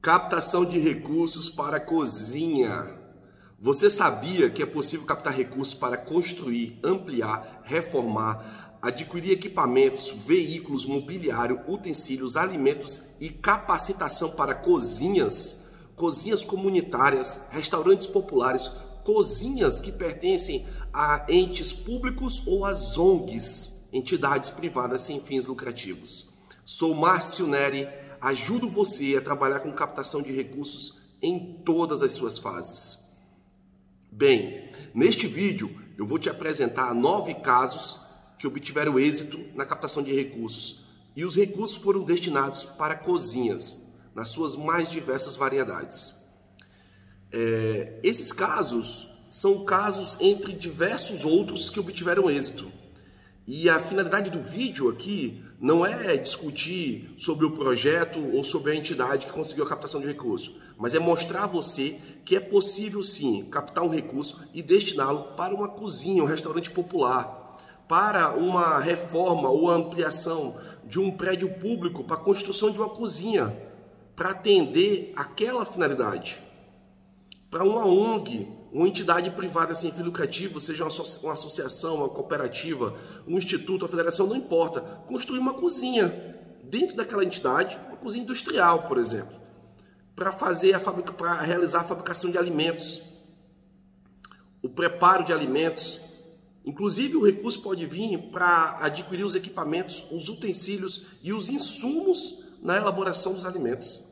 Captação de recursos para cozinha. Você sabia que é possível captar recursos para construir, ampliar, reformar, adquirir equipamentos, veículos, mobiliário, utensílios, alimentos e capacitação para cozinhas, cozinhas comunitárias, restaurantes populares, cozinhas que pertencem a entes públicos ou às ONGs, entidades privadas sem fins lucrativos? Sou Márcio Neri, ajudo você a trabalhar com captação de recursos em todas as suas fases. Bem, neste vídeo eu vou te apresentar 9 casos que obtiveram êxito na captação de recursos e os recursos foram destinados para cozinhas, nas suas mais diversas variedades. Esses casos são casos entre diversos outros que obtiveram êxito. E a finalidade do vídeo aqui não é discutir sobre o projeto ou sobre a entidade que conseguiu a captação de recurso, mas é mostrar a você que é possível sim captar um recurso e destiná-lo para uma cozinha, um restaurante popular, para uma reforma ou ampliação de um prédio público, para a construção de uma cozinha, para atender aquela finalidade. Para uma ONG, uma entidade privada sem fim lucrativo, seja uma associação, uma cooperativa, um instituto, uma federação, não importa. Construir uma cozinha dentro daquela entidade, uma cozinha industrial, por exemplo, para realizar a fabricação de alimentos, o preparo de alimentos. Inclusive, o recurso pode vir para adquirir os equipamentos, os utensílios e os insumos na elaboração dos alimentos.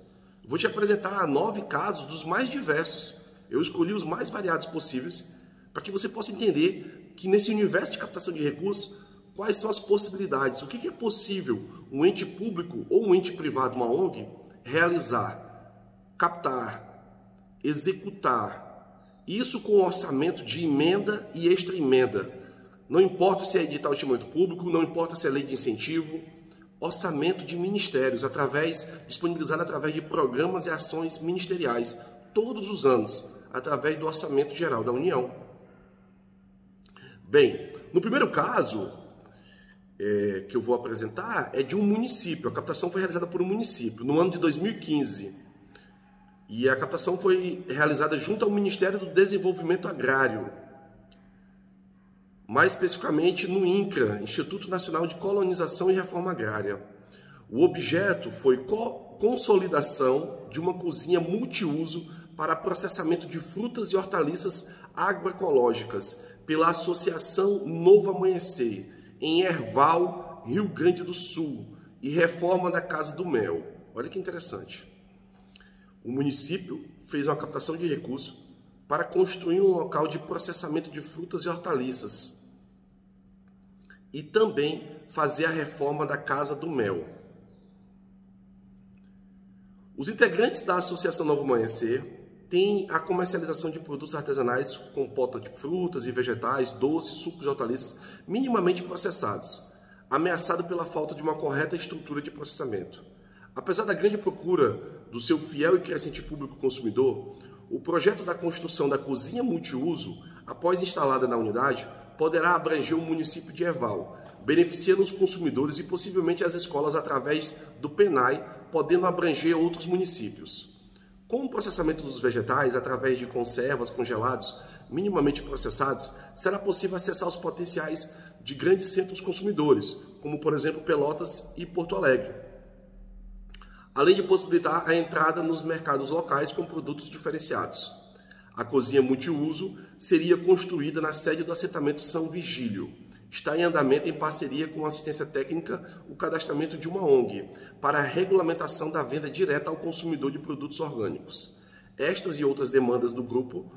Vou te apresentar 9 casos dos mais diversos. Eu escolhi os mais variados possíveis para que você possa entender que nesse universo de captação de recursos, quais são as possibilidades, o que é possível um ente público ou um ente privado, uma ONG, realizar, captar, executar, isso com orçamento de emenda e extra emenda. Não importa se é edital de orçamento público, não importa se é lei de incentivo, orçamento de ministérios, disponibilizado através de programas e ações ministeriais, todos os anos, através do Orçamento Geral da União. Bem, no primeiro caso que eu vou apresentar é de um município. A captação foi realizada por um município no ano de 2015 e a captação foi realizada junto ao Ministério do Desenvolvimento Agrário, mais especificamente no INCRA, Instituto Nacional de Colonização e Reforma Agrária. O objeto foi consolidação de uma cozinha multiuso para processamento de frutas e hortaliças agroecológicas pela Associação Novo Amanhecer, em Erval, Rio Grande do Sul, e reforma da Casa do Mel. Olha que interessante. O município fez uma captação de recursos para construir um local de processamento de frutas e hortaliças e também fazer a reforma da Casa do Mel. Os integrantes da Associação Novo Amanhecer têm a comercialização de produtos artesanais, compota de frutas e vegetais, doces, sucos de hortaliças minimamente processados, ameaçado pela falta de uma correta estrutura de processamento. Apesar da grande procura do seu fiel e crescente público consumidor, o projeto da construção da cozinha multiuso, após instalada na unidade, poderá abranger o município de Erval, beneficiando os consumidores e possivelmente as escolas através do PENAI, podendo abranger outros municípios. Com o processamento dos vegetais, através de conservas, congelados, minimamente processados, será possível acessar os potenciais de grandes centros consumidores, como por exemplo Pelotas e Porto Alegre, além de possibilitar a entrada nos mercados locais com produtos diferenciados. A cozinha multiuso seria construída na sede do assentamento São Vigílio. Está em andamento, em parceria com a assistência técnica, o cadastramento de uma ONG para a regulamentação da venda direta ao consumidor de produtos orgânicos. Estas e outras demandas do grupo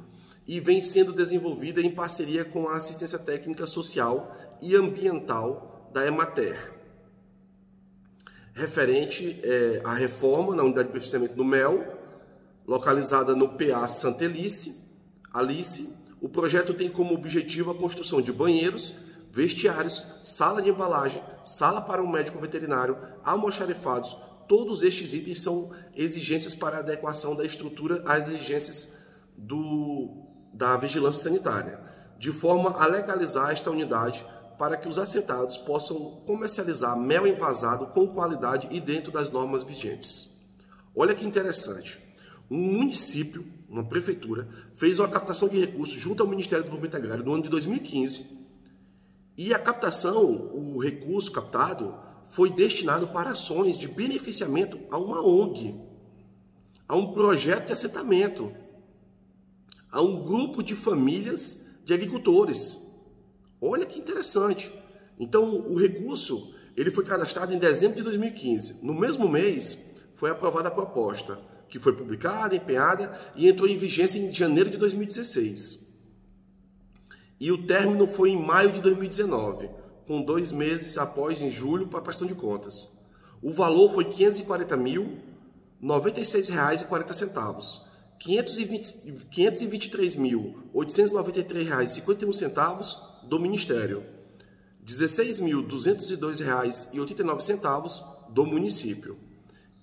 e vem sendo desenvolvida em parceria com a assistência técnica social e ambiental da Emater. Referente à reforma na unidade de beneficiamento do Mel, localizada no PA Santa Alice, o projeto tem como objetivo a construção de banheiros, vestiários, sala de embalagem, sala para um médico veterinário, almoxarifados. Todos estes itens são exigências para adequação da estrutura às exigências da vigilância sanitária, de forma a legalizar esta unidade para que os assentados possam comercializar mel envasado com qualidade e dentro das normas vigentes. Olha que interessante. Um município, uma prefeitura, fez uma captação de recursos junto ao Ministério do Desenvolvimento Agrário no ano de 2015. E a captação, o recurso captado, foi destinado para ações de beneficiamento a uma ONG, a um projeto de assentamento, a um grupo de famílias de agricultores. Olha que interessante. Então, o recurso ele foi cadastrado em dezembro de 2015. No mesmo mês, foi aprovada a proposta, que foi publicada, empenhada e entrou em vigência em janeiro de 2016. E o término foi em maio de 2019, com 2 meses após, em julho, para a prestação de contas. O valor foi R$ 540.096,40, R$ 523.893,51 do Ministério, R$ 16.202,89 do município.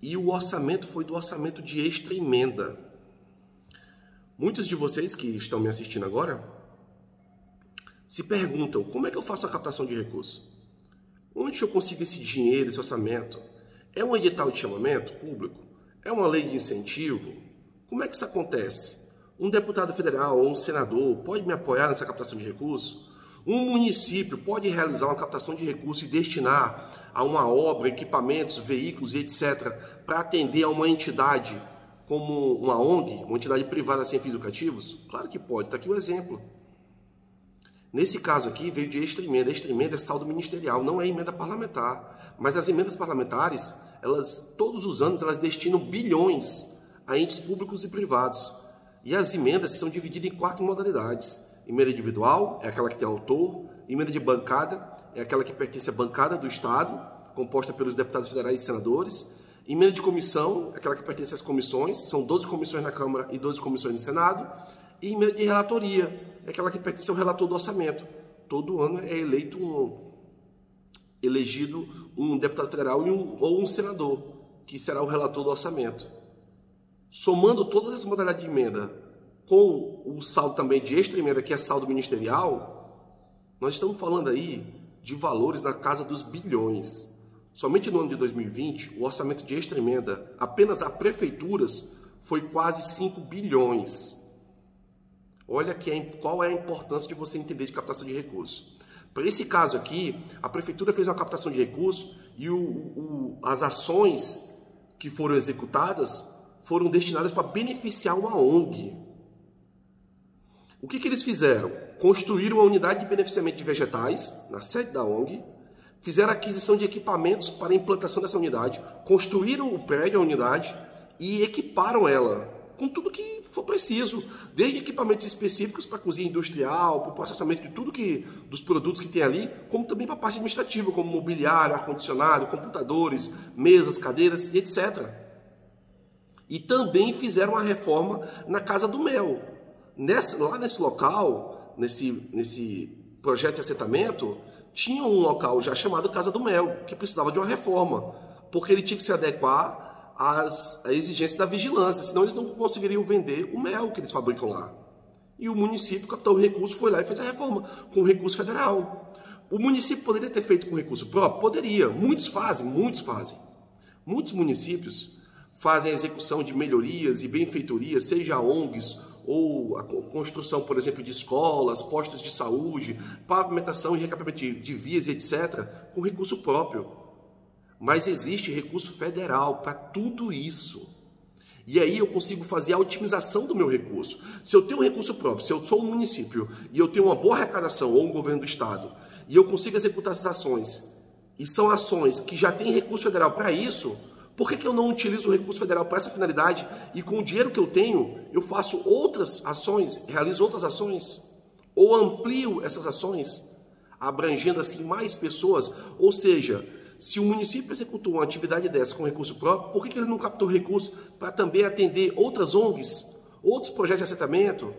E o orçamento foi do orçamento de extra emenda. Muitos de vocês que estão me assistindo agora se perguntam, como é que eu faço a captação de recursos? Onde eu consigo esse dinheiro, esse orçamento? É um edital de chamamento público? É uma lei de incentivo? Como é que isso acontece? Um deputado federal ou um senador pode me apoiar nessa captação de recursos? Um município pode realizar uma captação de recursos e destinar a uma obra, equipamentos, veículos e etc. para atender a uma entidade como uma ONG, uma entidade privada sem fins lucrativos? Claro que pode, está aqui o exemplo. Nesse caso aqui veio de extra emenda. Extra emenda é saldo ministerial, não é emenda parlamentar. Mas as emendas parlamentares, elas todos os anos elas destinam bilhões a entes públicos e privados. E as emendas são divididas em 4 modalidades. Emenda individual é aquela que tem autor, emenda de bancada é aquela que pertence à bancada do Estado, composta pelos deputados federais e senadores. Emenda de comissão é aquela que pertence às comissões, são 12 comissões na Câmara e 12 comissões no Senado. E emenda de relatoria é aquela que pertence ao relator do orçamento. Todo ano é elegido um deputado federal ou um senador, que será o relator do orçamento. Somando todas essas modalidades de emenda com o saldo também de extra emenda, que é saldo ministerial, nós estamos falando aí de valores na casa dos bilhões. Somente no ano de 2020, o orçamento de extra emenda, apenas a prefeituras, foi quase 5 bilhões. Olha qual é a importância de você entender de captação de recursos. Para esse caso aqui, a prefeitura fez uma captação de recursos e as ações que foram executadas foram destinadas para beneficiar uma ONG. O que eles fizeram? Construíram uma unidade de beneficiamento de vegetais na sede da ONG, fizeram a aquisição de equipamentos para a implantação dessa unidade, construíram o prédio, a unidade, e equiparam ela com tudo que for preciso, desde equipamentos específicos para a cozinha industrial, para o processamento de tudo dos produtos que tem ali, como também para a parte administrativa, como mobiliário, ar-condicionado, computadores, mesas, cadeiras e etc. E também fizeram a reforma na Casa do Mel. Lá nesse local, nesse projeto de assentamento, tinha um local já chamado Casa do Mel, que precisava de uma reforma, porque ele tinha que se adequar às exigências da vigilância, senão eles não conseguiriam vender o mel que eles fabricam lá. E o município captou o recurso, foi lá e fez a reforma com recurso federal. O município poderia ter feito com recurso próprio? Poderia. Muitos fazem. Muitos municípios fazem a execução de melhorias e benfeitorias, seja ONGs ou a construção, por exemplo, de escolas, postos de saúde, pavimentação e recapeamento de vias, etc., com recurso próprio. Mas existe recurso federal para tudo isso. E aí eu consigo fazer a otimização do meu recurso. Se eu tenho um recurso próprio, se eu sou um município e eu tenho uma boa arrecadação ou um governo do estado, e eu consigo executar essas ações, e são ações que já têm recurso federal para isso, por que eu não utilizo o recurso federal para essa finalidade e com o dinheiro que eu tenho, eu faço outras ações, realizo outras ações? Ou amplio essas ações, abrangendo assim mais pessoas? Ou seja, se o município executou uma atividade dessa com recurso próprio, por que ele não captou recurso para também atender outras ONGs, outros projetos de assentamento,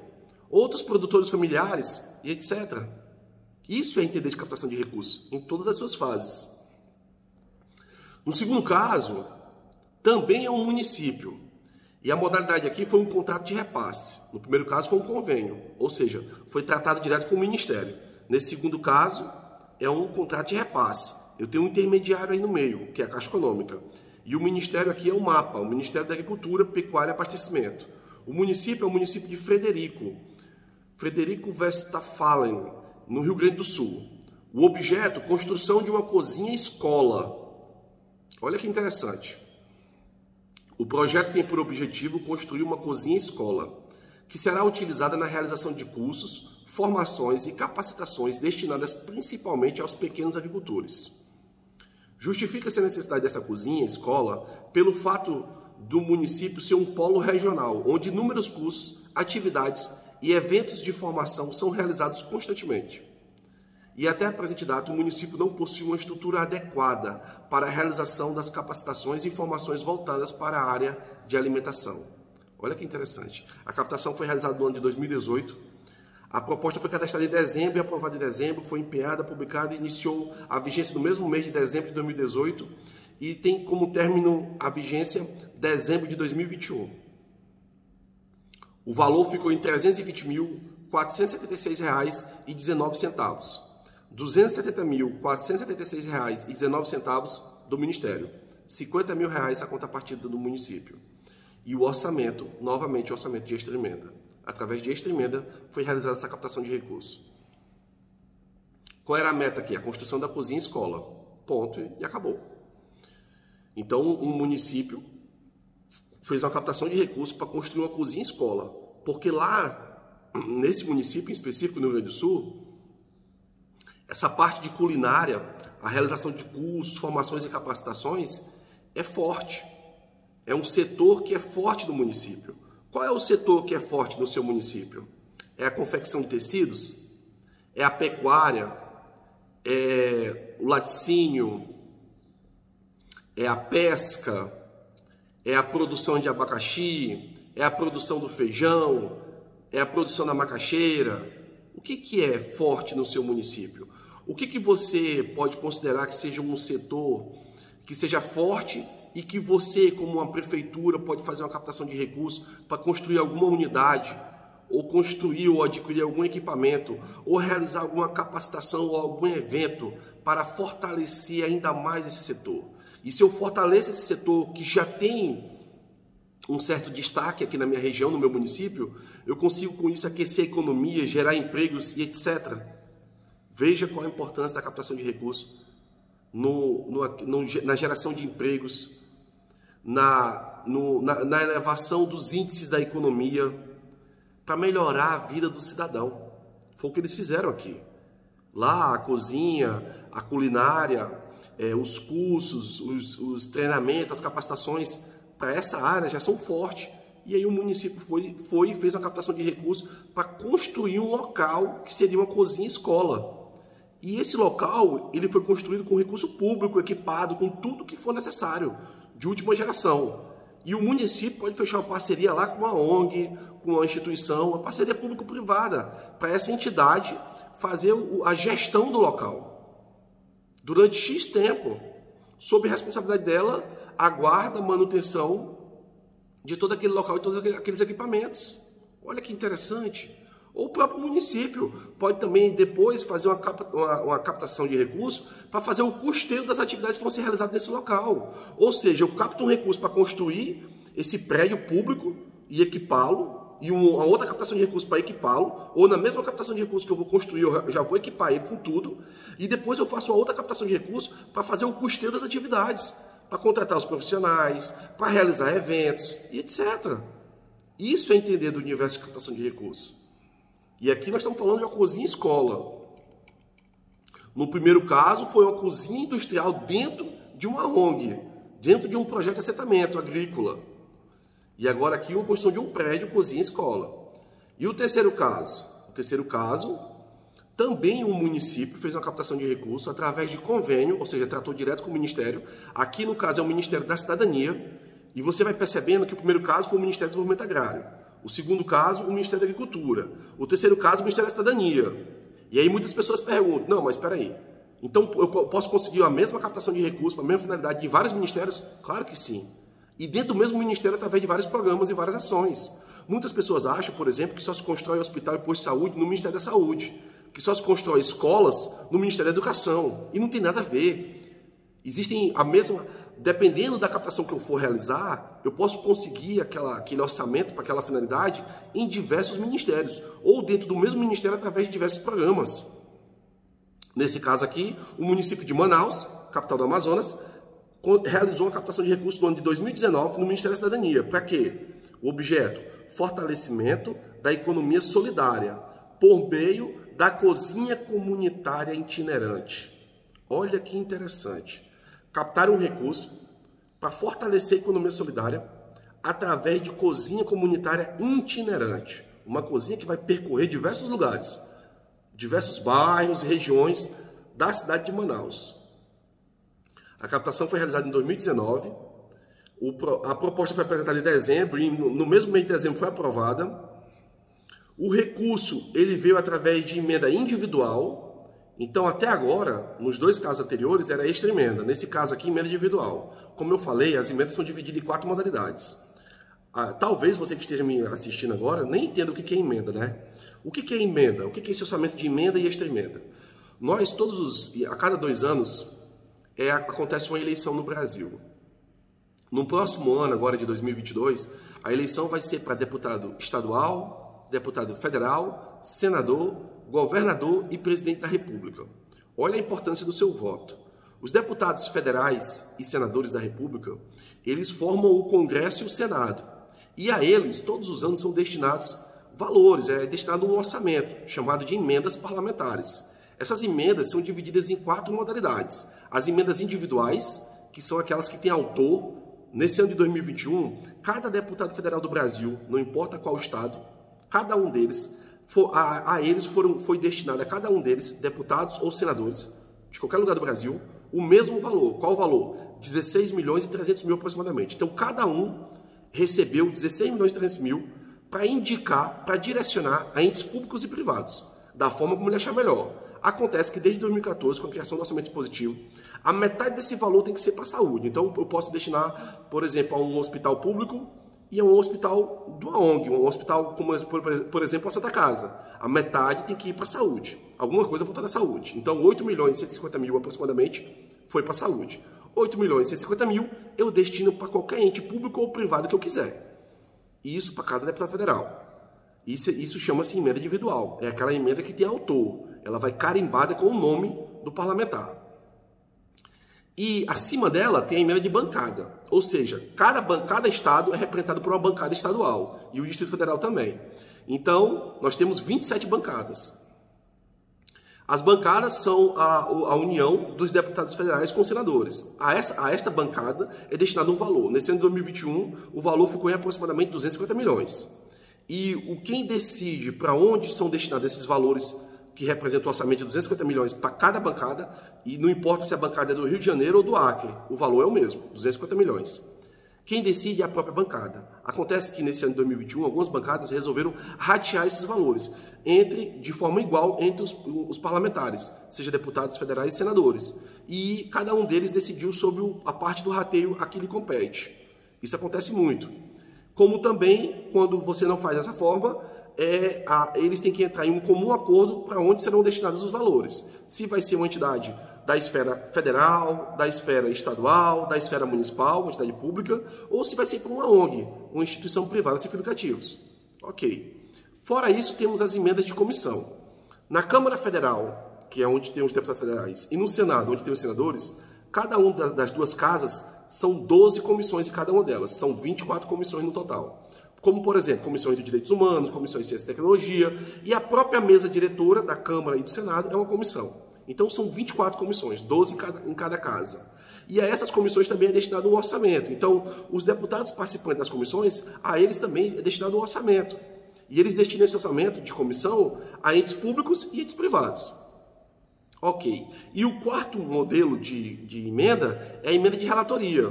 outros produtores familiares e etc? Isso é entender de captação de recursos, em todas as suas fases. No segundo caso, também é um município. E a modalidade aqui foi um contrato de repasse. No primeiro caso foi um convênio, ou seja, foi tratado direto com o Ministério. Nesse segundo caso, é um contrato de repasse. Eu tenho um intermediário aí no meio, que é a Caixa Econômica. E o Ministério aqui é o MAPA, o Ministério da Agricultura, Pecuária e Abastecimento. O município é o município de Frederico Westphalen, no Rio Grande do Sul. O objeto, construção de uma cozinha-escola. Olha que interessante. O projeto tem por objetivo construir uma cozinha-escola, que será utilizada na realização de cursos, formações e capacitações destinadas principalmente aos pequenos agricultores. Justifica-se a necessidade dessa cozinha-escola pelo fato do município ser um polo regional, onde inúmeros cursos, atividades e eventos de formação são realizados constantemente. E até a presente data, o município não possui uma estrutura adequada para a realização das capacitações e formações voltadas para a área de alimentação. Olha que interessante. A captação foi realizada no ano de 2018. A proposta foi cadastrada em dezembro e aprovada em dezembro, foi empenhada, publicada e iniciou a vigência no mesmo mês de dezembro de 2018 e tem como término a vigência dezembro de 2021. O valor ficou em R$ 320.476,19. R$ 270.476,19 do Ministério. R$ 50 mil a contrapartida do município. E o orçamento, novamente o orçamento de extra emenda. Através de extra emenda foi realizada essa captação de recursos. Qual era a meta aqui? A construção da cozinha-escola. Ponto e acabou. Então, um município fez uma captação de recursos para construir uma cozinha-escola. Porque lá, nesse município em específico, no Rio Grande do Sul, essa parte de culinária, a realização de cursos, formações e capacitações é forte. É um setor que é forte no município. Qual é o setor que é forte no seu município? É a confecção de tecidos? É a pecuária? É o laticínio? É a pesca? É a produção de abacaxi? É a produção do feijão? É a produção da macaxeira? O que é forte no seu município? O que você pode considerar que seja um setor que seja forte e que você, como uma prefeitura, pode fazer uma captação de recursos para construir alguma unidade, ou construir ou adquirir algum equipamento, ou realizar alguma capacitação ou algum evento para fortalecer ainda mais esse setor? E se eu fortaleço esse setor que já tem um certo destaque aqui na minha região, no meu município, eu consigo com isso aquecer a economia, gerar empregos e etc. Veja qual a importância da captação de recursos na geração de empregos, na elevação dos índices da economia, para melhorar a vida do cidadão. Foi o que eles fizeram aqui. Lá a cozinha, a culinária, os cursos, os treinamentos, as capacitações para essa área já são fortes. E aí o município foi e fez uma captação de recursos para construir um local que seria uma cozinha-escola. E esse local ele foi construído com recurso público, equipado, com tudo que for necessário, de última geração. E o município pode fechar uma parceria lá com uma ONG, com uma instituição, uma parceria público-privada, para essa entidade fazer a gestão do local. Durante X tempo, sob a responsabilidade dela, a guarda, a manutenção de todo aquele local e todos aqueles equipamentos. Olha que interessante. Ou o próprio município pode também depois fazer uma captação de recursos para fazer o custeio das atividades que vão ser realizadas nesse local. Ou seja, eu capto um recurso para construir esse prédio público e equipá-lo, e uma outra captação de recursos para equipá-lo, ou na mesma captação de recursos que eu vou construir, eu já vou equipar ele com tudo, e depois eu faço uma outra captação de recursos para fazer o custeio das atividades, para contratar os profissionais, para realizar eventos, e etc. Isso é entender do universo de captação de recursos. E aqui nós estamos falando de uma cozinha-escola. No primeiro caso, foi uma cozinha industrial dentro de uma ONG, dentro de um projeto de assentamento agrícola. E agora aqui uma construção de um prédio, cozinha-escola. E o terceiro caso? O terceiro caso, também o município fez uma captação de recursos através de convênio, ou seja, tratou direto com o Ministério. Aqui no caso é o Ministério da Cidadania. E você vai percebendo que o primeiro caso foi o Ministério do Desenvolvimento Agrário. O segundo caso, o Ministério da Agricultura. O terceiro caso, o Ministério da Cidadania. E aí muitas pessoas perguntam, não, mas espera aí. Então eu posso conseguir a mesma captação de recursos para a mesma finalidade de vários ministérios? Claro que sim. E dentro do mesmo ministério através de vários programas e várias ações. Muitas pessoas acham, por exemplo, que só se constrói hospital e posto de saúde no Ministério da Saúde. Que só se constrói escolas no Ministério da Educação. E não tem nada a ver. Existem dependendo da captação que eu for realizar, eu posso conseguir aquele orçamento para aquela finalidade em diversos ministérios, ou dentro do mesmo ministério através de diversos programas. Nesse caso aqui, o município de Manaus, capital do Amazonas, realizou uma captação de recursos no ano de 2019 no Ministério da Cidadania. Para quê? O objeto: fortalecimento da economia solidária, por meio da cozinha comunitária itinerante. Olha que interessante. Captaram um recurso para fortalecer a economia solidária através de cozinha comunitária itinerante. Uma cozinha que vai percorrer diversos lugares, diversos bairros e regiões da cidade de Manaus. A captação foi realizada em 2019, a proposta foi apresentada em dezembro e no mesmo mês de dezembro foi aprovada. O recurso ele veio através de emenda individual. Então, até agora, nos dois casos anteriores, era extra emenda. Nesse caso aqui, emenda individual. Como eu falei, as emendas são divididas em 4 modalidades. Talvez você que esteja me assistindo agora nem entenda o que é emenda, né? O que é emenda? O que é esse orçamento de emenda e extra emenda? Nós, a cada 2 anos, acontece uma eleição no Brasil. No próximo ano, agora de 2022, a eleição vai ser para deputado estadual, deputado federal, senador, governador e presidente da República. Olha a importância do seu voto. Os deputados federais e senadores da República, eles formam o Congresso e o Senado. E a eles, todos os anos, são destinados valores, é destinado um orçamento, chamado de emendas parlamentares. Essas emendas são divididas em 4 modalidades. As emendas individuais, que são aquelas que têm autor. Nesse ano de 2021, cada deputado federal do Brasil, não importa qual estado, cada um deles, foi destinado a cada um deles, deputados ou senadores, de qualquer lugar do Brasil, o mesmo valor. Qual o valor? 16 milhões e 300 mil aproximadamente. Então, cada um recebeu 16 milhões e 300 mil para indicar, para direcionar a entes públicos e privados, da forma como ele achar melhor. Acontece que desde 2014, com a criação do orçamento dispositivo, a metade desse valor tem que ser para a saúde. Então, eu posso destinar, por exemplo, a um hospital público e a um hospital de uma ONG, um hospital como, por exemplo, a Santa Casa. A metade tem que ir para a saúde. Alguma coisa voltada à saúde. Então, 8 milhões e 150 mil aproximadamente foi para a saúde. 8 milhões e 150 mil eu destino para qualquer ente público ou privado que eu quiser. Isso para cada deputado federal. Isso chama-se emenda individual. É aquela emenda que tem autor. Ela vai carimbada com o nome do parlamentar. E acima dela tem a emenda de bancada. Ou seja, cada estado é representado por uma bancada estadual. E o Distrito Federal também. Então, nós temos 27 bancadas. As bancadas são a união dos deputados federais com os senadores. A esta bancada é destinado um valor. Nesse ano de 2021, o valor ficou em aproximadamente 250 milhões. E quem decide para onde são destinados esses valores que representam o orçamento de 250 milhões para cada bancada, e não importa se a bancada é do Rio de Janeiro ou do Acre, o valor é o mesmo, 250 milhões. Quem decide é a própria bancada. Acontece que nesse ano de 2021, algumas bancadas resolveram ratear esses valores de forma igual entre os parlamentares, seja deputados federais e senadores. E cada um deles decidiu sobre a parte do rateio a que lhe compete. Isso acontece muito. Como também, quando você não faz dessa forma, eles têm que entrar em um comum acordo para onde serão destinados os valores. Se vai ser uma entidade da esfera federal, da esfera estadual, da esfera municipal, uma entidade pública, ou se vai ser para uma ONG, uma instituição privada sem fins lucrativos. Ok. Fora isso, temos as emendas de comissão. Na Câmara Federal, que é onde tem os deputados federais, e no Senado, onde tem os senadores, cada uma das duas casas são 12 comissões em cada uma delas. São 24 comissões no total. Como, por exemplo, comissões de direitos humanos, comissões de ciência e tecnologia, e a própria mesa diretora da Câmara e do Senado é uma comissão. Então, são 24 comissões, 12 em cada casa. E a essas comissões também é destinado um orçamento. Então, os deputados participantes das comissões, a eles também é destinado um orçamento. E eles destinam esse orçamento de comissão a entes públicos e entes privados. Ok. E o quarto modelo de emenda é a emenda de relatoria.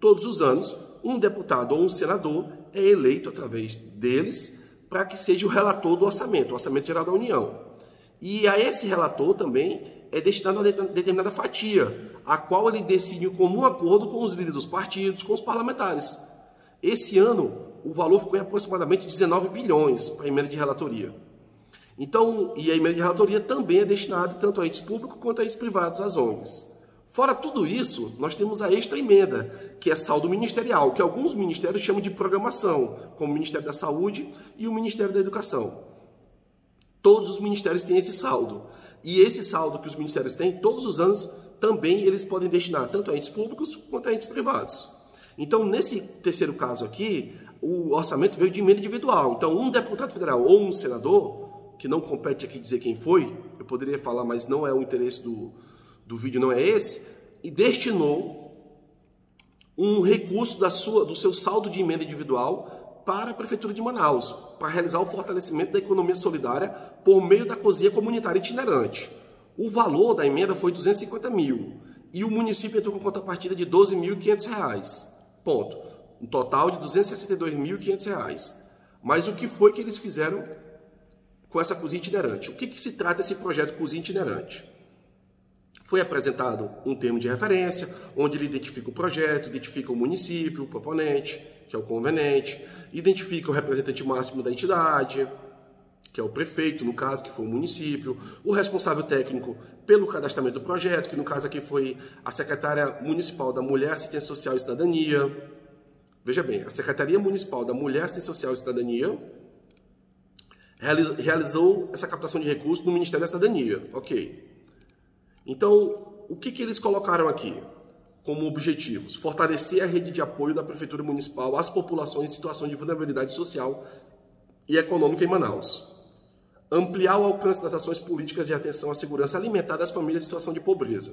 Todos os anos, um deputado ou um senador é eleito através deles para que seja o relator do orçamento, o Orçamento Geral da União. E a esse relator também é destinado a determinada fatia, a qual ele decide em comum acordo com os líderes dos partidos, com os parlamentares. Esse ano, o valor ficou em aproximadamente 19 bilhões para a emenda de relatoria. Então, e a emenda de relatoria também é destinada tanto a entes públicos quanto a entes privados, as ONGs. Fora tudo isso, nós temos a extra emenda, que é saldo ministerial, que alguns ministérios chamam de programação, como o Ministério da Saúde e o Ministério da Educação. Todos os ministérios têm esse saldo. E esse saldo que os ministérios têm, todos os anos, também eles podem destinar tanto a entes públicos quanto a entes privados. Então, nesse terceiro caso aqui, o orçamento veio de emenda individual. Então, um deputado federal ou um senador, que não compete aqui dizer quem foi, eu poderia falar, mas não é o interesse do vídeo, não é esse, e destinou um recurso do seu saldo de emenda individual para a Prefeitura de Manaus, para realizar o fortalecimento da economia solidária por meio da cozinha comunitária itinerante. O valor da emenda foi 250 mil e o município entrou com contrapartida de R$ 12.500. Ponto. Um total de R$ 262.500. Mas o que foi que eles fizeram com essa cozinha itinerante? O que se trata esse projeto Cozinha Itinerante? Foi apresentado um termo de referência, onde ele identifica o projeto, identifica o município, o proponente, que é o convenente, identifica o representante máximo da entidade, que é o prefeito, no caso, que foi o município, o responsável técnico pelo cadastramento do projeto, que no caso aqui foi a Secretária Municipal da Mulher, Assistência Social e Cidadania. Veja bem, a Secretaria Municipal da Mulher, Assistência Social e Cidadania realizou essa captação de recursos no Ministério da Cidadania. Ok. Então, o que eles colocaram aqui como objetivos? Fortalecer a rede de apoio da Prefeitura Municipal às populações em situação de vulnerabilidade social e econômica em Manaus. Ampliar o alcance das ações políticas de atenção à segurança alimentar das famílias em situação de pobreza.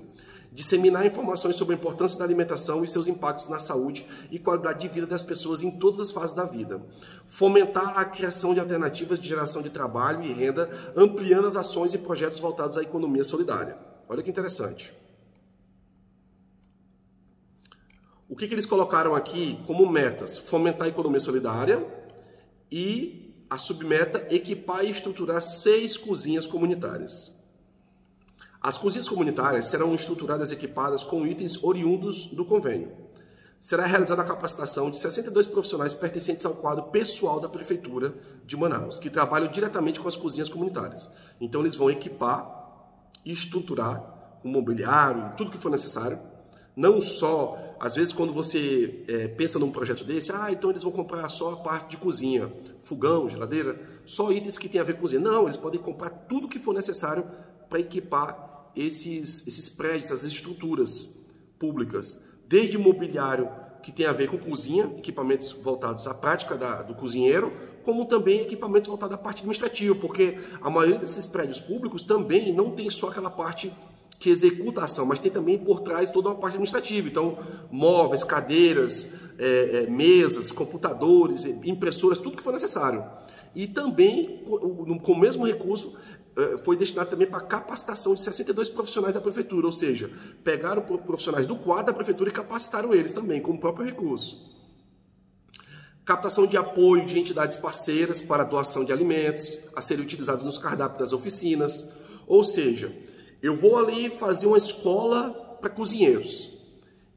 Disseminar informações sobre a importância da alimentação e seus impactos na saúde e qualidade de vida das pessoas em todas as fases da vida. Fomentar a criação de alternativas de geração de trabalho e renda, ampliando as ações e projetos voltados à economia solidária. Olha que interessante. O que eles colocaram aqui como metas? Fomentar a economia solidária e a submeta equipar e estruturar 6 cozinhas comunitárias. As cozinhas comunitárias serão estruturadas e equipadas com itens oriundos do convênio. Será realizada a capacitação de 62 profissionais pertencentes ao quadro pessoal da Prefeitura de Manaus, que trabalham diretamente com as cozinhas comunitárias. Então eles vão equipar e estruturar o mobiliário, tudo que for necessário. Não só, às vezes quando você pensa num projeto desse, então eles vão comprar só a parte de cozinha, fogão, geladeira, só itens que tem a ver com cozinha. Não, eles podem comprar tudo que for necessário para equipar esses prédios, essas estruturas públicas, desde mobiliário que tem a ver com cozinha, equipamentos voltados à prática do cozinheiro, como também equipamentos voltados à parte administrativa, porque a maioria desses prédios públicos também não tem só aquela parte que executa a ação, mas tem também por trás toda uma parte administrativa. Então, móveis, cadeiras, mesas, computadores, impressoras, tudo que for necessário. E também, com o mesmo recurso, foi destinado também para a capacitação de 62 profissionais da Prefeitura, ou seja, pegaram profissionais do quadro da Prefeitura e capacitaram eles também, com o próprio recurso. Captação de apoio de entidades parceiras para doação de alimentos, a serem utilizados nos cardápios das oficinas. Ou seja, eu vou ali fazer uma escola para cozinheiros.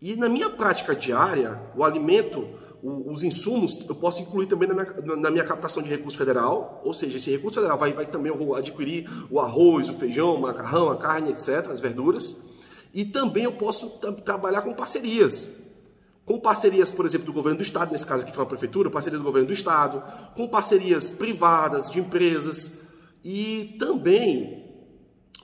E na minha prática diária, o alimento, os insumos, eu posso incluir também na minha captação de recurso federal. Ou seja, esse recurso federal vai também, eu vou adquirir o arroz, o feijão, o macarrão, a carne, etc., as verduras. E também eu posso trabalhar com parcerias. Com parcerias, por exemplo, do governo do estado, nesse caso aqui que é uma prefeitura, parceria do governo do estado, com parcerias privadas, de empresas, e também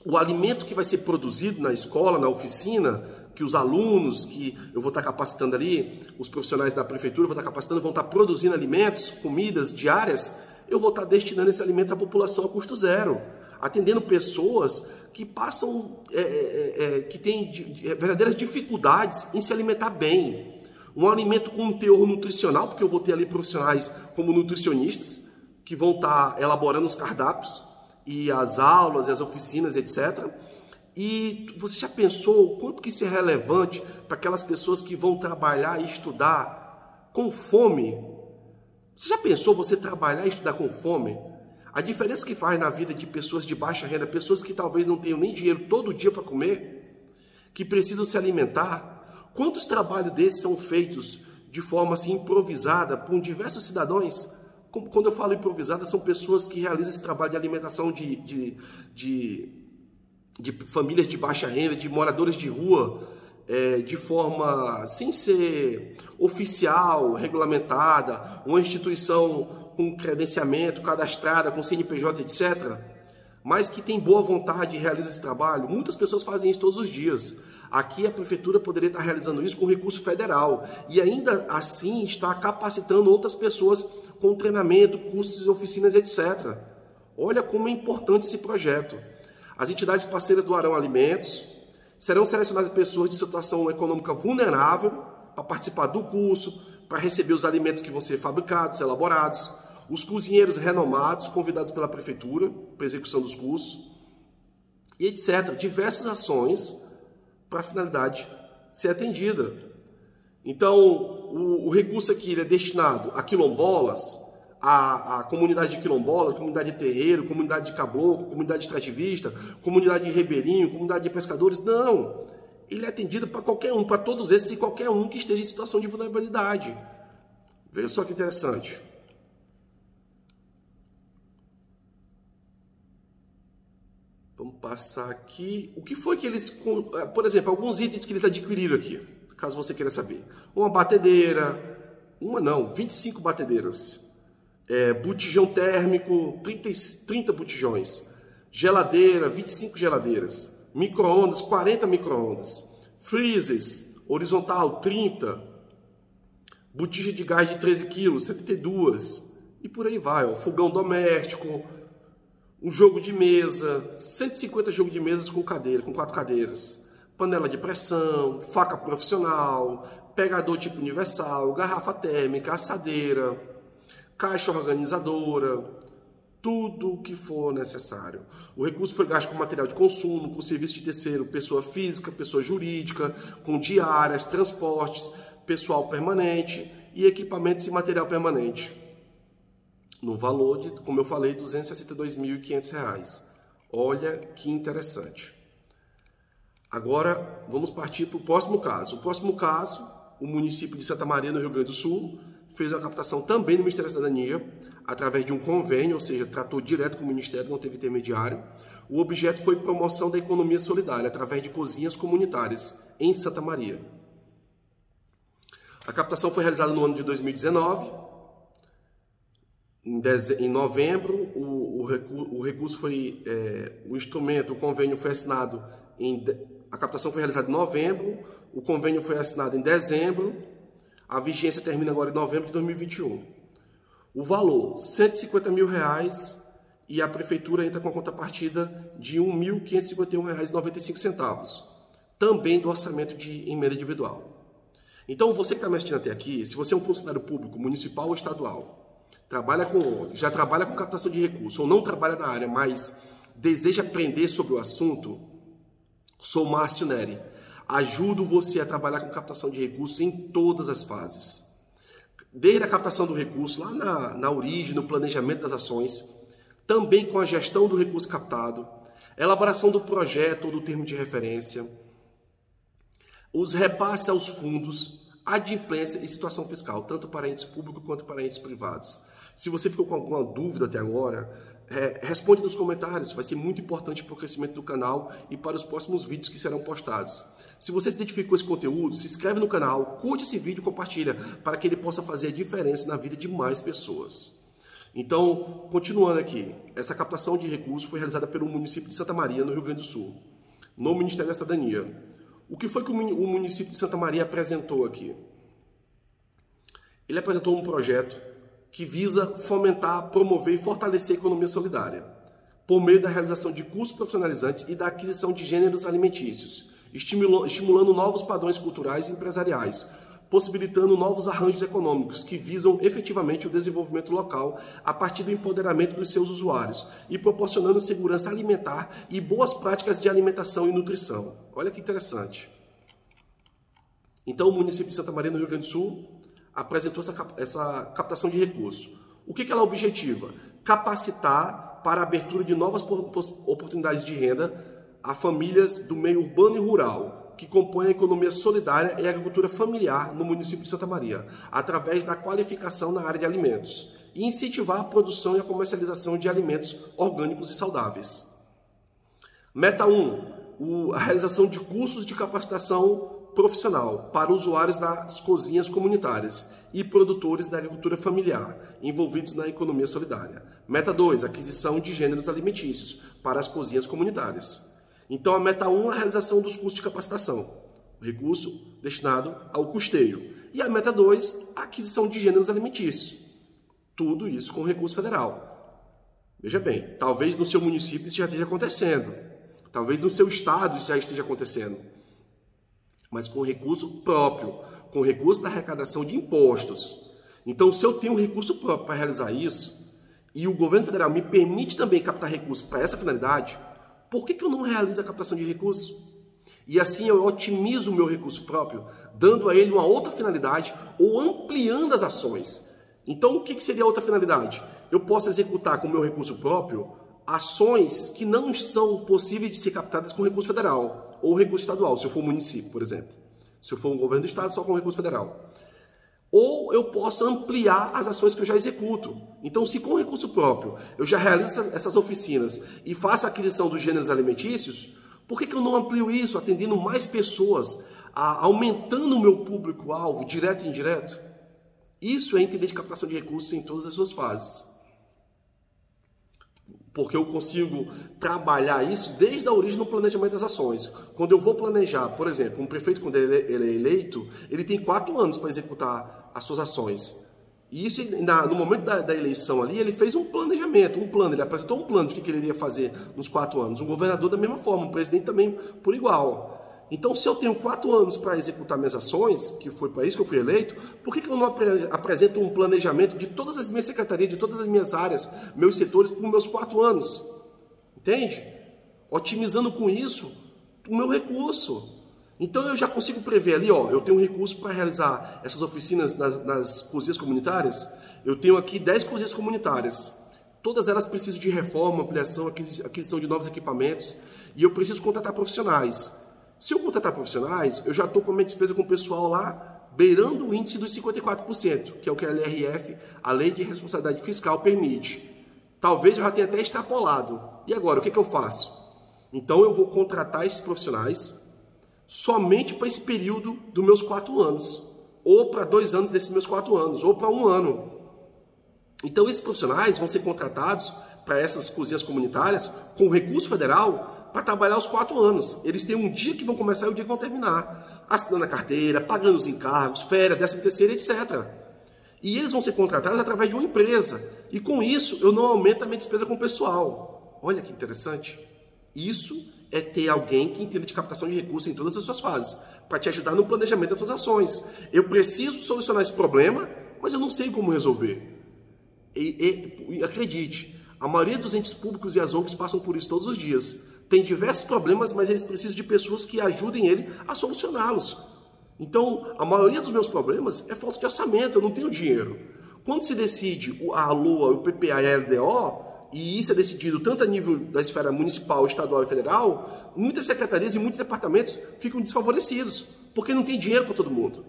o alimento que vai ser produzido na escola, na oficina, que os alunos, que eu vou estar capacitando ali, os profissionais da prefeitura, vão estar capacitando, vão estar produzindo alimentos, comidas diárias, eu vou estar destinando esse alimento à população a custo zero, atendendo pessoas que passam, que têm verdadeiras dificuldades em se alimentar bem. Um alimento com um teor nutricional, porque eu vou ter ali profissionais como nutricionistas, que vão estar elaborando os cardápios, e as aulas, e as oficinas, etc. E você já pensou o quanto que isso é relevante para aquelas pessoas que vão trabalhar e estudar com fome? Você já pensou você trabalhar e estudar com fome? A diferença que faz na vida de pessoas de baixa renda, pessoas que talvez não tenham nem dinheiro todo dia para comer, que precisam se alimentar. Quantos trabalhos desses são feitos de forma assim improvisada por diversos cidadãos? Quando eu falo improvisada, são pessoas que realizam esse trabalho de alimentação de famílias de baixa renda, de moradores de rua, de forma sem ser oficial, regulamentada, uma instituição com credenciamento, cadastrada, com CNPJ, etc., mas que tem boa vontade e realiza esse trabalho. Muitas pessoas fazem isso todos os dias. Aqui a prefeitura poderia estar realizando isso com recurso federal e ainda assim está capacitando outras pessoas com treinamento, cursos, oficinas, etc. Olha como é importante esse projeto. As entidades parceiras doarão alimentos, serão selecionadas pessoas de situação econômica vulnerável para participar do curso, para receber os alimentos que vão ser fabricados, elaborados, os cozinheiros renomados, convidados pela prefeitura para execução dos cursos, e etc. Diversas ações para a finalidade ser atendida. Então, o recurso aqui ele é destinado a quilombolas, a comunidade de quilombola, comunidade de terreiro, comunidade de caboclo, comunidade extrativista, comunidade de ribeirinho, comunidade de pescadores. Não! Ele é atendido para qualquer um, para todos esses e qualquer um que esteja em situação de vulnerabilidade. Veja só que interessante. Vamos passar aqui. O que foi que eles... Por exemplo, alguns itens que eles adquiriram aqui, caso você queira saber. Uma batedeira, 25 batedeiras. Botijão térmico, 30 botijões. Geladeira, 25 geladeiras. Micro-ondas, 40 micro-ondas. Freezers, horizontal, 30. Botija de gás de 13 kg, 72. E por aí vai. Ó. Fogão doméstico, um jogo de mesa, 150 jogos de mesas com cadeira, com 4 cadeiras. Panela de pressão, faca profissional, pegador tipo universal, garrafa térmica, assadeira, caixa organizadora, tudo o que for necessário. O recurso foi gasto com material de consumo, com serviço de terceiro, pessoa física, pessoa jurídica, com diárias, transportes, pessoal permanente e equipamentos e material permanente. No valor de, como eu falei, R$ 262.500. Olha que interessante. Agora, vamos partir para o próximo caso. O próximo caso, o município de Santa Maria, no Rio Grande do Sul, fez a captação também no Ministério da Cidadania, através de um convênio, ou seja, tratou direto com o Ministério, não teve intermediário. O objeto foi promoção da economia solidária, através de cozinhas comunitárias, em Santa Maria. A captação foi realizada no ano de 2019. Em novembro, o recurso foi, o instrumento, o convênio foi assinado, a captação foi realizada em novembro, o convênio foi assinado em dezembro, a vigência termina agora em novembro de 2021. O valor, R$ 150 mil, e a prefeitura entra com a contrapartida de R$ 1.551,95, também do orçamento de emenda individual. Então, você que está me assistindo até aqui, se você é um funcionário público, municipal ou estadual, já trabalha com captação de recursos ou não trabalha na área, mas deseja aprender sobre o assunto, sou Márcio Neri. Ajudo você a trabalhar com captação de recursos em todas as fases. Desde a captação do recurso, lá na origem, no planejamento das ações, também com a gestão do recurso captado, elaboração do projeto ou do termo de referência, os repasses aos fundos, adimplência e situação fiscal, tanto para entes públicos quanto para entes privados. Se você ficou com alguma dúvida até agora, responde nos comentários, vai ser muito importante para o crescimento do canal e para os próximos vídeos que serão postados. Se você se identificou com esse conteúdo, se inscreve no canal, curte esse vídeo e compartilha, para que ele possa fazer a diferença na vida de mais pessoas. Então, continuando aqui, essa captação de recursos foi realizada pelo município de Santa Maria, no Rio Grande do Sul, no Ministério da Cidadania. O que foi que o município de Santa Maria apresentou aqui? Ele apresentou um projeto que visa fomentar, promover e fortalecer a economia solidária, por meio da realização de cursos profissionalizantes e da aquisição de gêneros alimentícios, estimulando novos padrões culturais e empresariais, possibilitando novos arranjos econômicos que visam efetivamente o desenvolvimento local a partir do empoderamento dos seus usuários e proporcionando segurança alimentar e boas práticas de alimentação e nutrição. Olha que interessante. Então, o município de Santa Maria, no Rio Grande do Sul, apresentou essa captação de recursos. O que ela objetiva? Capacitar para a abertura de novas oportunidades de renda a famílias do meio urbano e rural, que compõem a economia solidária e a agricultura familiar no município de Santa Maria, através da qualificação na área de alimentos, e incentivar a produção e a comercialização de alimentos orgânicos e saudáveis. Meta 1. A realização de cursos de capacitação profissional para usuários das cozinhas comunitárias e produtores da agricultura familiar envolvidos na economia solidária. Meta 2, aquisição de gêneros alimentícios para as cozinhas comunitárias. Então, a meta 1 é a realização dos custos de capacitação, o recurso destinado ao custeio. E a meta 2, a aquisição de gêneros alimentícios. Tudo isso com recurso federal. Veja bem, talvez no seu município isso já esteja acontecendo. Talvez no seu estado isso já esteja acontecendo. Mas com recurso próprio, com recurso da arrecadação de impostos. Então, se eu tenho um recurso próprio para realizar isso, e o governo federal me permite também captar recursos para essa finalidade, por que eu não realizo a captação de recursos? E assim eu otimizo o meu recurso próprio, dando a ele uma outra finalidade ou ampliando as ações. Então, o que seria a outra finalidade? Eu posso executar com o meu recurso próprio ações que não são possíveis de ser captadas com recurso federal ou recurso estadual, se eu for um município, por exemplo. Se eu for um governo do estado, só com recurso federal. Ou eu posso ampliar as ações que eu já executo. Então, se com recurso próprio eu já realizo essas oficinas e faço a aquisição dos gêneros alimentícios, por que eu não amplio isso, atendendo mais pessoas, aumentando o meu público-alvo, direto e indireto? Isso é entender de captação de recursos em todas as suas fases. Porque eu consigo trabalhar isso desde a origem do planejamento das ações. Quando eu vou planejar, por exemplo, um prefeito, quando ele é eleito, ele tem 4 anos para executar as suas ações. E isso, no momento da eleição ali, ele fez um planejamento, ele apresentou um plano de que ele iria fazer nos 4 anos. Um governador da mesma forma, um presidente também por igual. Então, se eu tenho 4 anos para executar minhas ações, que foi para isso que eu fui eleito, por que eu não apresento um planejamento de todas as minhas secretarias, de todas as minhas áreas, meus setores, por meus 4 anos? Entende? Otimizando com isso o meu recurso. Então, eu já consigo prever ali, ó, eu tenho um recurso para realizar essas oficinas nas cozinhas comunitárias. Eu tenho aqui 10 cozinhas comunitárias. Todas elas precisam de reforma, ampliação, aquisição de novos equipamentos. E eu preciso contratar profissionais. Se eu contratar profissionais, eu já estou com a minha despesa com o pessoal lá, beirando o índice dos 54%, que é o que a LRF, a Lei de Responsabilidade Fiscal, permite. Talvez eu já tenha até extrapolado. E agora, o que eu faço? Então, eu vou contratar esses profissionais somente para esse período dos meus 4 anos, ou para 2 anos desses meus 4 anos, ou para 1 ano. Então, esses profissionais vão ser contratados para essas cozinhas comunitárias com recurso federal para trabalhar os 4 anos. Eles têm um dia que vão começar e um dia que vão terminar. Assinando a carteira, pagando os encargos, férias, 13º, etc. E eles vão ser contratados através de uma empresa. E com isso, eu não aumento a minha despesa com o pessoal. Olha que interessante. Isso é ter alguém que entenda de captação de recursos em todas as suas fases, para te ajudar no planejamento das suas ações. Eu preciso solucionar esse problema, mas eu não sei como resolver. E acredite, a maioria dos entes públicos e as ONGs passam por isso todos os dias. Tem diversos problemas, mas eles precisam de pessoas que ajudem ele a solucioná-los. Então, a maioria dos meus problemas é falta de orçamento, eu não tenho dinheiro. Quando se decide a LOA, o PPA e a LDO, e isso é decidido tanto a nível da esfera municipal, estadual e federal, muitas secretarias e muitos departamentos ficam desfavorecidos, porque não tem dinheiro para todo mundo.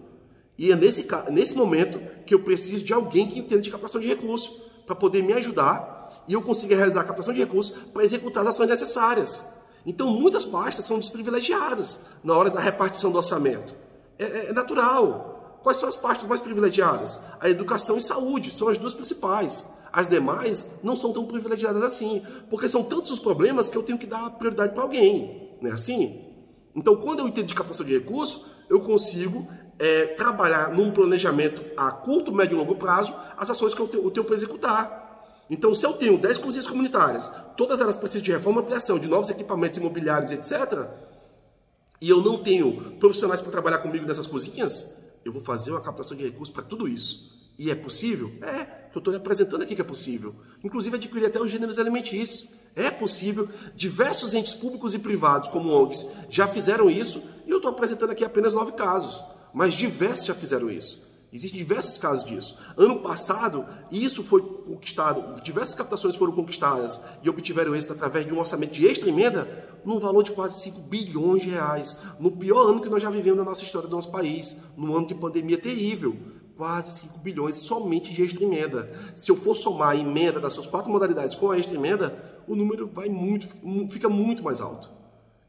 E é nesse momento que eu preciso de alguém que entenda de captação de recursos, para poder me ajudar e eu conseguir realizar a captação de recursos para executar as ações necessárias. Então, muitas pastas são desprivilegiadas na hora da repartição do orçamento. É natural. Quais são as pastas mais privilegiadas? A educação e saúde são as 2 principais. As demais não são tão privilegiadas assim, porque são tantos os problemas que eu tenho que dar prioridade para alguém. Não é assim? Então, quando eu entendo de captação de recursos, eu consigo trabalhar num planejamento a curto, médio e longo prazo as ações que eu tenho para executar. Então, se eu tenho 10 cozinhas comunitárias, todas elas precisam de reforma, ampliação, de novos equipamentos imobiliários, etc., e eu não tenho profissionais para trabalhar comigo nessas cozinhas, eu vou fazer uma captação de recursos para tudo isso. E é possível? Eu estou lhe apresentando aqui que é possível. Inclusive, adquirir até os gêneros alimentícios. É possível. Diversos entes públicos e privados, como ONGs, já fizeram isso, e eu estou apresentando aqui apenas 9 casos. Mas diversos já fizeram isso. Existem diversos casos disso. Ano passado, isso foi conquistado, diversas captações foram conquistadas e obtiveram êxito através de um orçamento de extra-emenda num valor de quase 5 bilhões de reais. No pior ano que nós já vivemos na nossa história do nosso país, num ano de pandemia terrível. Quase 5 bilhões somente de extra-emenda. Se eu for somar a emenda das suas 4 modalidades com a extra-emenda, o número fica muito mais alto.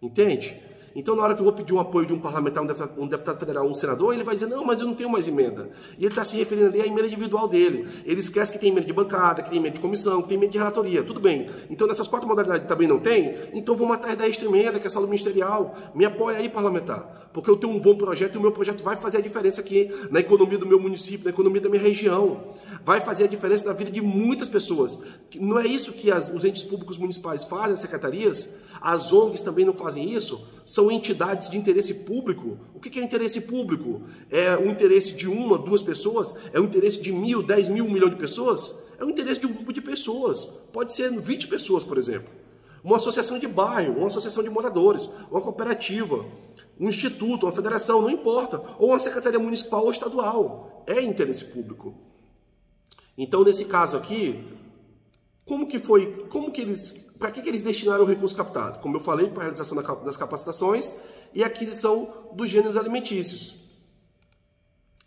Entende? Então, na hora que eu vou pedir um apoio de um parlamentar, um deputado federal, um senador, ele vai dizer, não, mas eu não tenho mais emenda. E ele está se referindo ali à emenda individual dele. Ele esquece que tem emenda de bancada, que tem emenda de comissão, que tem emenda de relatoria. Tudo bem. Então, nessas 4 modalidades também não tem? Então, vamos atrás da extra emenda, que é a saúde ministerial. Me apoia aí, parlamentar. Porque eu tenho um bom projeto e o meu projeto vai fazer a diferença aqui na economia do meu município, na economia da minha região. Vai fazer a diferença na vida de muitas pessoas. Não é isso que os entes públicos municipais fazem, as secretarias? As ONGs também não fazem isso? São entidades de interesse público. O que é interesse público? É o interesse de 1, 2 pessoas? É o interesse de 1.000, 10.000, 1 milhão de pessoas? É o interesse de um grupo de pessoas. Pode ser 20 pessoas, por exemplo. Uma associação de bairro, uma associação de moradores, uma cooperativa, um instituto, uma federação, não importa. Ou uma secretaria municipal ou estadual. É interesse público. Então, nesse caso aqui, para que eles destinaram o recurso captado? Como eu falei, para a realização das capacitações e aquisição dos gêneros alimentícios.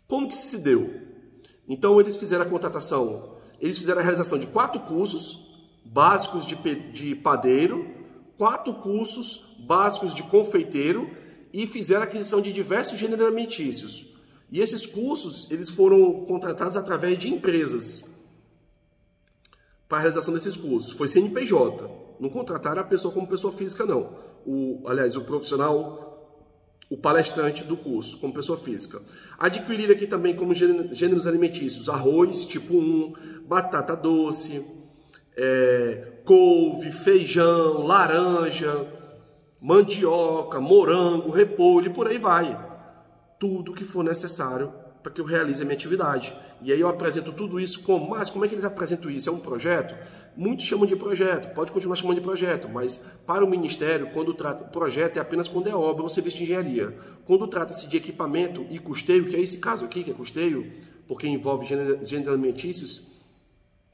Como que se deu? Então, eles fizeram a contratação, eles fizeram a realização de 4 cursos básicos de padeiro, 4 cursos básicos de confeiteiro e fizeram a aquisição de diversos gêneros alimentícios. E esses cursos, eles foram contratados através de empresas para a realização desses cursos. Foi CNPJ. Não contrataram a pessoa como pessoa física, não. O profissional, o palestrante do curso, como pessoa física. Adquirir aqui também como gêneros alimentícios, arroz tipo 1, batata doce, couve, feijão, laranja, mandioca, morango, repolho e por aí vai. Tudo que for necessário para que eu realize a minha atividade. E aí eu apresento tudo isso como, mas como é que eles apresentam isso? É um projeto? Muitos chamam de projeto, pode continuar chamando de projeto, mas para o Ministério, quando trata projeto é apenas quando é obra ou serviço de engenharia. Quando trata-se de equipamento e custeio, que é esse caso aqui, que é custeio, porque envolve gêneros alimentícios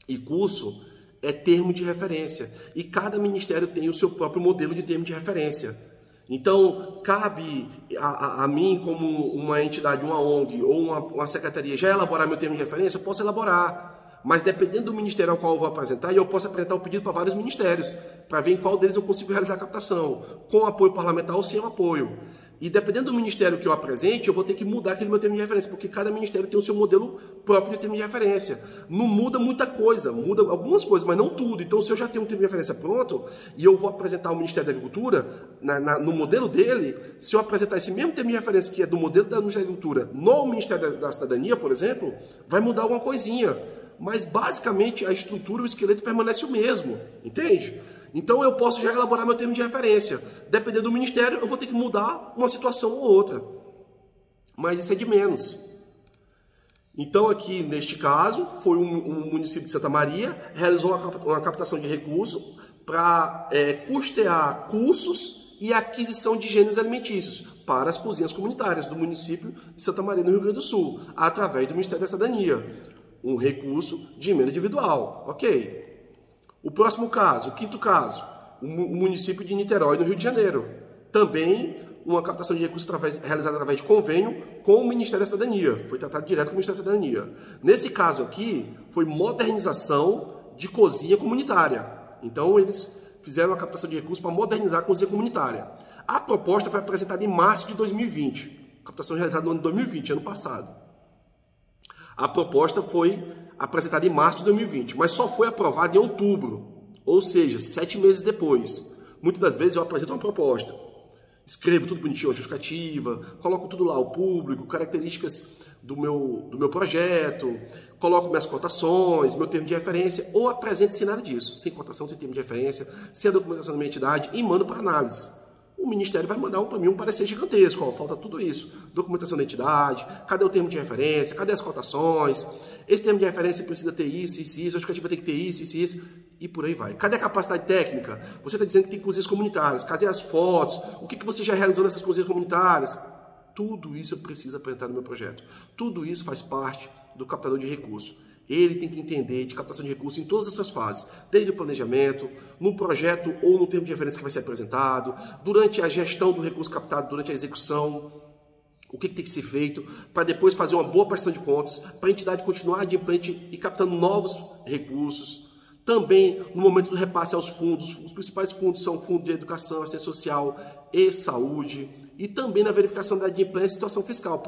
e curso, é termo de referência. E cada ministério tem o seu próprio modelo de termo de referência. Então, cabe a mim, como uma entidade, uma ONG ou uma secretaria, já elaborar meu termo de referência? Eu posso elaborar, mas dependendo do ministério ao qual eu vou apresentar, eu posso apresentar o pedido para vários ministérios, para ver em qual deles eu consigo realizar a captação, com apoio parlamentar ou sem apoio. E dependendo do ministério que eu apresente, eu vou ter que mudar aquele meu termo de referência, porque cada ministério tem o seu modelo próprio de termo de referência. Não muda muita coisa, muda algumas coisas, mas não tudo. Então, se eu já tenho um termo de referência pronto, e eu vou apresentar ao Ministério da Agricultura, no modelo dele, se eu apresentar esse mesmo termo de referência que é do modelo da Ministério da Agricultura no Ministério da Cidadania, por exemplo, vai mudar alguma coisinha. Mas, basicamente, a estrutura, o esqueleto permanece o mesmo, entende? Então, eu posso já elaborar meu termo de referência. Dependendo do ministério, eu vou ter que mudar uma situação ou outra. Mas isso é de menos. Então, aqui, neste caso, foi um município de Santa Maria, realizou uma captação de recursos para custear cursos e aquisição de gêneros alimentícios para as cozinhas comunitárias do município de Santa Maria, no Rio Grande do Sul, através do Ministério da Cidadania. Um recurso de emenda individual. Ok. O próximo caso, o 5º caso, o município de Niterói, no Rio de Janeiro. Também uma captação de recursos realizada através de convênio com o Ministério da Cidadania. Foi tratado direto com o Ministério da Cidadania. Nesse caso aqui, foi modernização de cozinha comunitária. Então, eles fizeram uma captação de recursos para modernizar a cozinha comunitária. A proposta foi apresentada em março de 2020. Captação realizada no ano de 2020, ano passado. A proposta foi apresentada em março de 2020, mas só foi aprovada em outubro, ou seja, 7 meses depois. Muitas das vezes eu apresento uma proposta, escrevo tudo bonitinho, a justificativa, coloco tudo lá, o público, características do meu projeto, coloco minhas cotações, meu termo de referência, ou apresento sem nada disso, sem cotação, sem termo de referência, sem a documentação da minha entidade e mando para análise. O Ministério vai mandar para mim um parecer gigantesco, ó, falta tudo isso, documentação da entidade, cadê o termo de referência, cadê as cotações, esse termo de referência precisa ter isso, isso, isso, a justificativa tem que ter isso, isso, isso, e por aí vai. Cadê a capacidade técnica? Você está dizendo que tem cozinhas comunitárias, cadê as fotos, o que você já realizou nessas cozinhas comunitárias? Tudo isso eu preciso apresentar no meu projeto, tudo isso faz parte do captador de recursos. Ele tem que entender de captação de recursos em todas as suas fases, desde o planejamento, no projeto ou no termo de referência que vai ser apresentado, durante a gestão do recurso captado, durante a execução, o que tem que ser feito, para depois fazer uma boa prestação de contas, para a entidade continuar adimplente e captando novos recursos. Também no momento do repasse aos fundos, os principais fundos são o Fundo de Educação, Assistência Social e saúde, e também na verificação da adimplência e situação fiscal,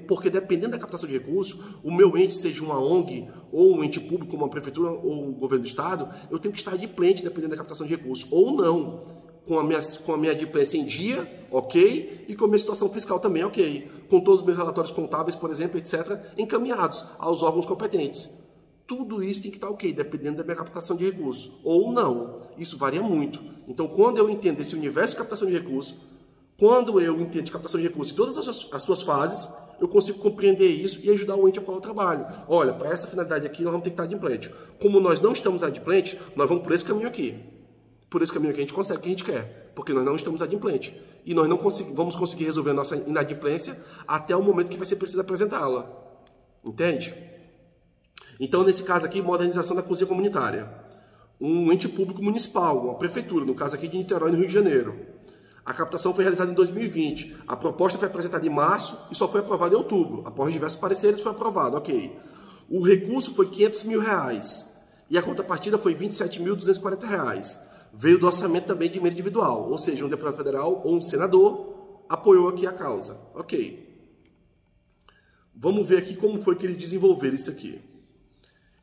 porque dependendo da captação de recursos, o meu ente, seja uma ONG ou um ente público, como a prefeitura ou o governo do estado, eu tenho que estar adimplente dependendo da captação de recursos, ou não, com a minha adimplência em dia, ok, e com a minha situação fiscal também, ok, com todos os meus relatórios contábeis, por exemplo, etc., encaminhados aos órgãos competentes. Tudo isso tem que estar ok, dependendo da minha captação de recursos, ou não. Isso varia muito. Então, quando eu entendo esse universo de captação de recursos, quando eu entendo de captação de recursos em todas as suas fases, eu consigo compreender isso e ajudar o ente a qual eu trabalho. Olha, para essa finalidade aqui, nós vamos ter que estar adimplente. Como nós não estamos adimplente, nós vamos por esse caminho aqui. Por esse caminho aqui a gente consegue o que a gente quer, porque nós não estamos adimplente. E nós não vamos conseguir resolver a nossa inadimplência até o momento que vai ser preciso apresentá-la. Entende? Então, nesse caso aqui, modernização da cozinha comunitária. Um ente público municipal, uma prefeitura, no caso aqui de Niterói, no Rio de Janeiro. A captação foi realizada em 2020. A proposta foi apresentada em março e só foi aprovada em outubro. Após diversos pareceres, foi aprovado, ok. O recurso foi R$500 mil e a contrapartida foi R$27.240. Veio do orçamento também de emenda individual, ou seja, um deputado federal ou um senador apoiou aqui a causa. Ok. Vamos ver aqui como foi que eles desenvolveram isso aqui.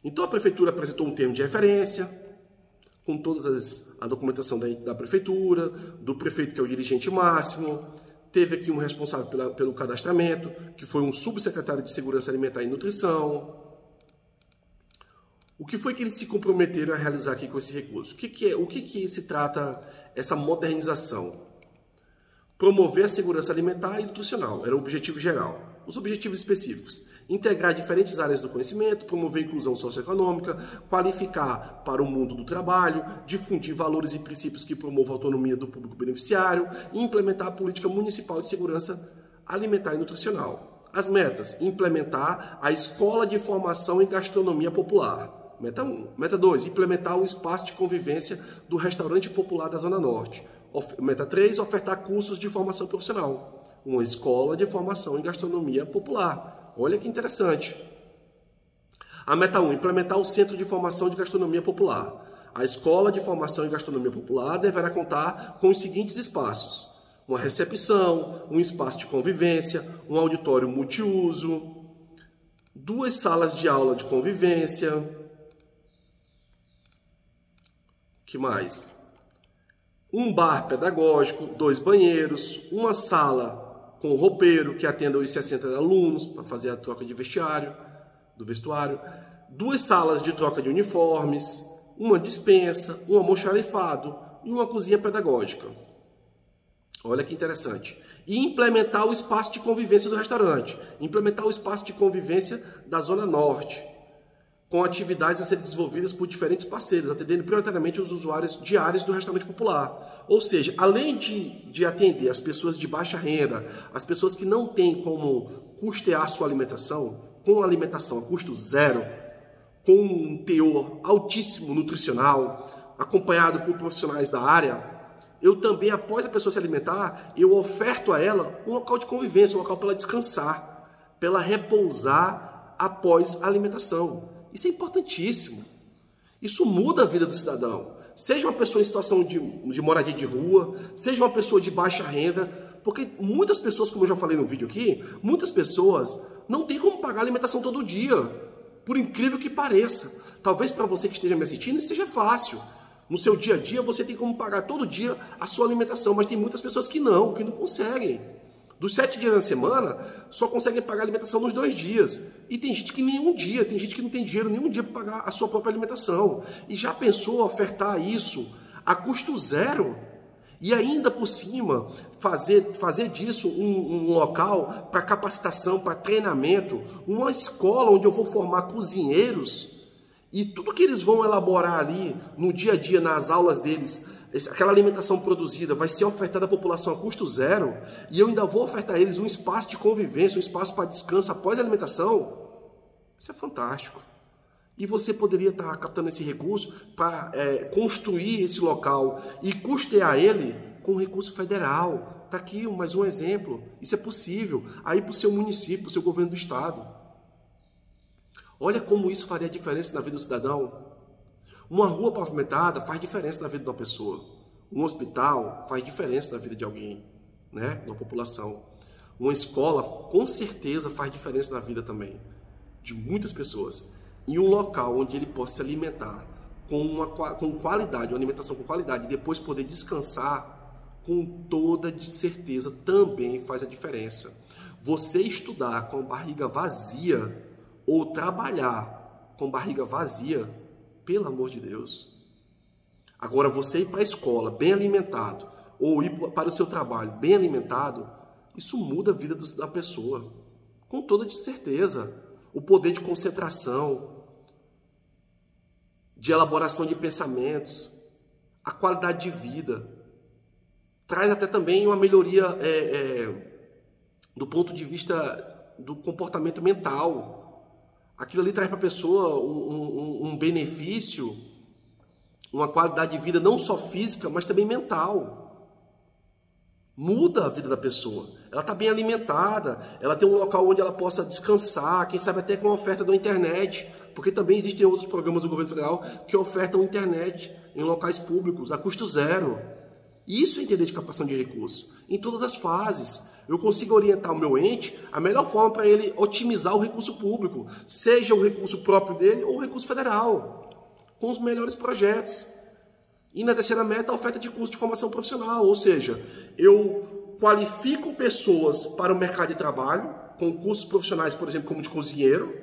Então a prefeitura apresentou um termo de referência, com toda a documentação da prefeitura, do prefeito que é o dirigente máximo, teve aqui um responsável pelo cadastramento, que foi um subsecretário de Segurança Alimentar e Nutrição. O que foi que eles se comprometeram a realizar aqui com esse recurso? O que se trata essa modernização? Promover a segurança alimentar e nutricional, era o objetivo geral. Os objetivos específicos: integrar diferentes áreas do conhecimento, promover a inclusão socioeconômica, qualificar para o mundo do trabalho, difundir valores e princípios que promovam a autonomia do público beneficiário e implementar a política municipal de segurança alimentar e nutricional. As metas: implementar a escola de formação em gastronomia popular. Meta 1. Meta 2. Implementar o espaço de convivência do restaurante popular da Zona Norte. Meta 3. Ofertar cursos de formação profissional. Uma escola de formação em gastronomia popular. Olha que interessante. A meta 1, implementar o Centro de Formação de Gastronomia Popular. A Escola de Formação em Gastronomia Popular deverá contar com os seguintes espaços: uma recepção, um espaço de convivência, um auditório multiuso, 2 salas de aula de convivência. O que mais? Um bar pedagógico, 2 banheiros, uma sala com roupeiro que atenda os 60 alunos para fazer a troca de vestuário, 2 salas de troca de uniformes, uma despensa, um almoxarifado e uma cozinha pedagógica. Olha que interessante. E implementar o espaço de convivência do restaurante, implementar o espaço de convivência da Zona Norte, com atividades a serem desenvolvidas por diferentes parceiros, atendendo prioritariamente os usuários diários do restaurante popular. Ou seja, além de atender as pessoas de baixa renda, as pessoas que não têm como custear sua alimentação, com alimentação a custo zero, com um teor altíssimo nutricional, acompanhado por profissionais da área, eu também, após a pessoa se alimentar, eu oferto a ela um local de convivência, um local para ela descansar, para ela repousar após a alimentação. Isso é importantíssimo. Isso muda a vida do cidadão. Seja uma pessoa em situação de moradia de rua, seja uma pessoa de baixa renda, porque muitas pessoas, como eu já falei no vídeo aqui, muitas pessoas não têm como pagar alimentação todo dia, por incrível que pareça. Talvez para você que esteja me assistindo isso seja fácil. No seu dia a dia você tem como pagar todo dia a sua alimentação, mas tem muitas pessoas que não conseguem. Dos 7 dias na semana, só conseguem pagar a alimentação nos 2 dias. E tem gente que nenhum dia, tem gente que não tem dinheiro nenhum dia para pagar a sua própria alimentação. E já pensou ofertar isso a custo zero? E ainda por cima, fazer disso um local para capacitação, para treinamento, uma escola onde eu vou formar cozinheiros, e tudo que eles vão elaborar ali no dia a dia, nas aulas deles, aquela alimentação produzida vai ser ofertada à população a custo zero, e eu ainda vou ofertar a eles um espaço de convivência, um espaço para descanso após a alimentação. Isso é fantástico. E você poderia estar captando esse recurso para construir esse local e custear ele com recurso federal. Está aqui mais um exemplo. Isso é possível. Aí para o seu município, para o seu governo do estado. Olha como isso faria diferença na vida do cidadão. Uma rua pavimentada faz diferença na vida de uma pessoa. Um hospital faz diferença na vida de alguém, né? Na população. Uma escola, com certeza, faz diferença na vida também de muitas pessoas. E um local onde ele possa se alimentar com qualidade, uma alimentação com qualidade, e depois poder descansar, com toda certeza, também faz a diferença. Você estudar com barriga vazia ou trabalhar com barriga vazia, pelo amor de Deus. Agora, você ir para a escola bem alimentado ou ir para o seu trabalho bem alimentado, isso muda a vida da pessoa, com toda certeza. O poder de concentração, de elaboração de pensamentos, a qualidade de vida. Traz até também uma melhoria do ponto de vista do comportamento mental. Aquilo ali traz para a pessoa um benefício, uma qualidade de vida não só física, mas também mental. Muda a vida da pessoa. Ela está bem alimentada, ela tem um local onde ela possa descansar, quem sabe até com a oferta da internet, porque também existem outros programas do governo federal que ofertam internet em locais públicos a custo zero. Isso é entender de captação de recursos, em todas as fases. Eu consigo orientar o meu ente a melhor forma para ele otimizar o recurso público, seja o recurso próprio dele ou o recurso federal, com os melhores projetos. E na terceira meta, a oferta de curso de formação profissional, ou seja, eu qualifico pessoas para o mercado de trabalho, com cursos profissionais, por exemplo, como de cozinheiro.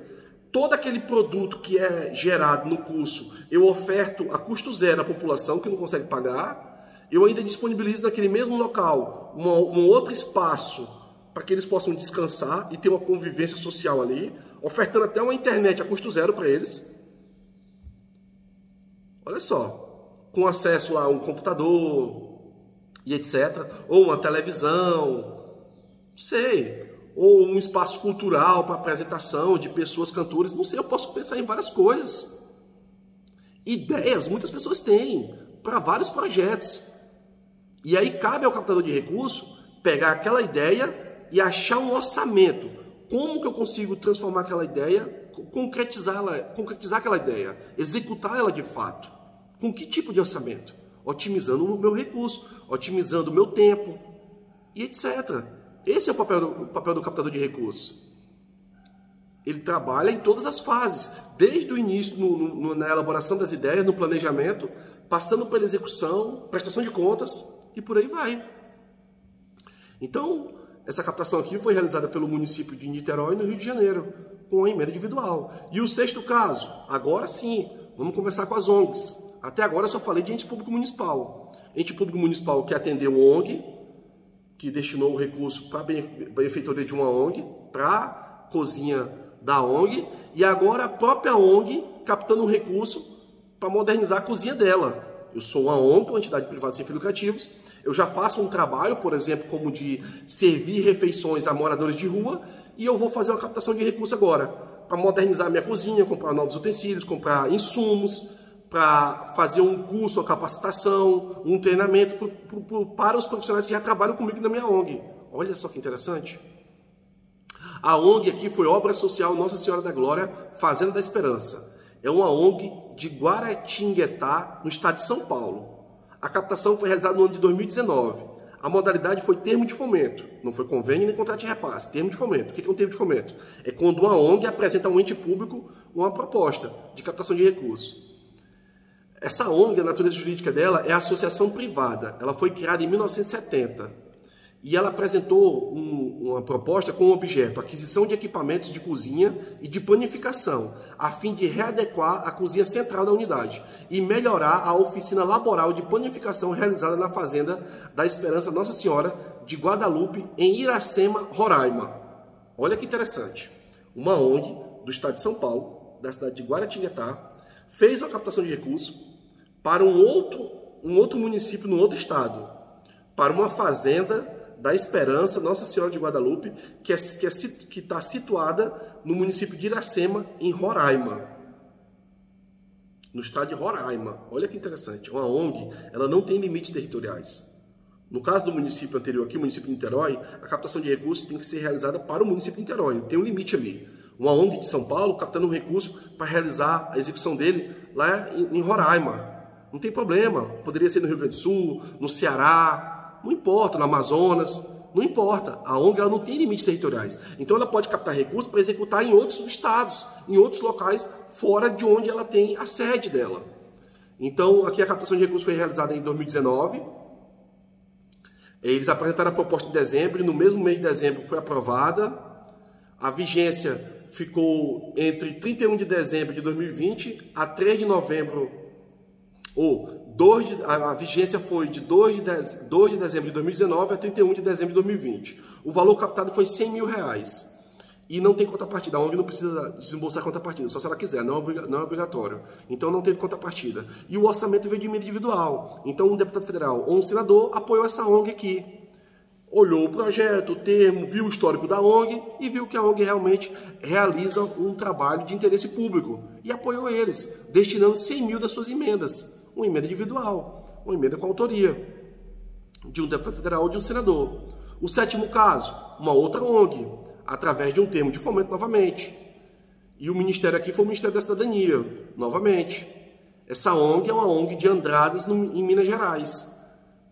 Todo aquele produto que é gerado no curso, eu oferto a custo zero à população que não consegue pagar. Eu ainda disponibilizo naquele mesmo local um outro espaço para que eles possam descansar e ter uma convivência social ali, ofertando até uma internet a custo zero para eles. Olha só. Com acesso a um computador e etc. Ou uma televisão, não sei. Ou um espaço cultural para apresentação de pessoas cantoras, não sei, eu posso pensar em várias coisas. Ideias, muitas pessoas têm, para vários projetos. E aí cabe ao captador de recursos pegar aquela ideia e achar um orçamento. Como que eu consigo transformar aquela ideia, concretizar aquela ideia, executar ela de fato? Com que tipo de orçamento? Otimizando o meu recurso, otimizando o meu tempo e etc. Esse é o papel do captador de recursos. Ele trabalha em todas as fases, desde o início na elaboração das ideias, no planejamento, passando pela execução, prestação de contas e por aí vai. Então, essa captação aqui foi realizada pelo município de Niterói, no Rio de Janeiro, com a emenda individual. E o sexto caso, agora sim, vamos começar com as ONGs. Até agora eu só falei de ente público municipal. Ente público municipal que atendeu ONG, que destinou o recurso para a benfeitoria de uma ONG, para a cozinha da ONG, e agora a própria ONG captando um recurso para modernizar a cozinha dela. Eu sou uma ONG, uma entidade privada sem fins lucrativos, eu já faço um trabalho, por exemplo, como de servir refeições a moradores de rua, e eu vou fazer uma captação de recurso agora, para modernizar a minha cozinha, comprar novos utensílios, comprar insumos, para fazer um curso, uma capacitação, um treinamento para os profissionais que já trabalham comigo na minha ONG. Olha só que interessante. A ONG aqui foi Obra Social Nossa Senhora da Glória, Fazenda da Esperança. É uma ONG de Guaratinguetá, no estado de São Paulo. A captação foi realizada no ano de 2019. A modalidade foi termo de fomento. Não foi convênio nem contrato de repasse. Termo de fomento. O que é um termo de fomento? É quando uma ONG apresenta a um ente público uma proposta de captação de recursos. Essa ONG, a natureza jurídica dela é a associação privada. Ela foi criada em 1970 e ela apresentou uma proposta com o objeto aquisição de equipamentos de cozinha e de panificação, a fim de readequar a cozinha central da unidade e melhorar a oficina laboral de panificação realizada na Fazenda da Esperança Nossa Senhora de Guadalupe, em Iracema, Roraima. Olha que interessante. Uma ONG do estado de São Paulo, da cidade de Guaratinguetá, fez uma captação de recursos para um outro município, no outro estado, para uma fazenda da Esperança Nossa Senhora de Guadalupe, que está situada no município de Iracema, em Roraima, no estado de Roraima. Olha que interessante, uma ONG, ela não tem limites territoriais. No caso do município anterior aqui, o município de Niterói, a captação de recursos tem que ser realizada para o município de Niterói, tem um limite ali. Uma ONG de São Paulo captando um recurso para realizar a execução dele lá em Roraima. Não tem problema. Poderia ser no Rio Grande do Sul, no Ceará, não importa, no Amazonas, não importa. A ONG ela não tem limites territoriais. Então ela pode captar recursos para executar em outros estados, em outros locais, fora de onde ela tem a sede dela. Então, aqui a captação de recursos foi realizada em 2019. Eles apresentaram a proposta em dezembro e no mesmo mês de dezembro foi aprovada. A vigência ficou entre 31 de dezembro de 2020 a 3 de novembro, a vigência foi de 2 de dezembro de 2019 a 31 de dezembro de 2020. O valor captado foi R$100 mil. E não tem contrapartida. A ONG não precisa desembolsar contrapartida, só se ela quiser, não é obrigatório. Então não teve contrapartida. E o orçamento veio de emenda individual. Então um deputado federal ou um senador apoiou essa ONG aqui. Olhou o projeto, o termo, viu o histórico da ONG e viu que a ONG realmente realiza um trabalho de interesse público. E apoiou eles, destinando 100 mil das suas emendas. Uma emenda individual, uma emenda com autoria de um deputado federal ou de um senador. O sétimo caso, uma outra ONG, através de um termo de fomento novamente. E o ministério aqui foi o Ministério da Cidadania, novamente. Essa ONG é uma ONG de Andradas, em Minas Gerais,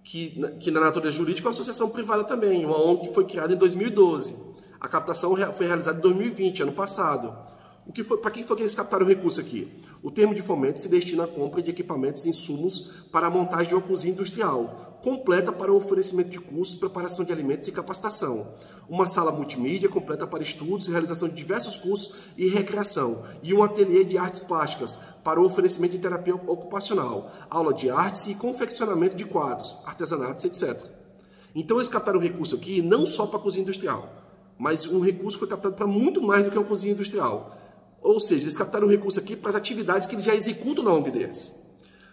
que na natureza jurídica é uma associação privada também, uma ONG que foi criada em 2012. A captação foi realizada em 2020, ano passado. Para quem foi que eles captaram o recurso aqui? O termo de fomento se destina à compra de equipamentos e insumos para a montagem de uma cozinha industrial, completa para o oferecimento de cursos, preparação de alimentos e capacitação. Uma sala multimídia completa para estudos e realização de diversos cursos e recreação. E um ateliê de artes plásticas para o oferecimento de terapia ocupacional, aula de artes e confeccionamento de quadros, artesanatos, etc. Então eles captaram o recurso aqui não só para a cozinha industrial, mas um recurso foi captado para muito mais do que uma cozinha industrial. Ou seja, eles captaram o recurso aqui para as atividades que eles já executam na ONG deles.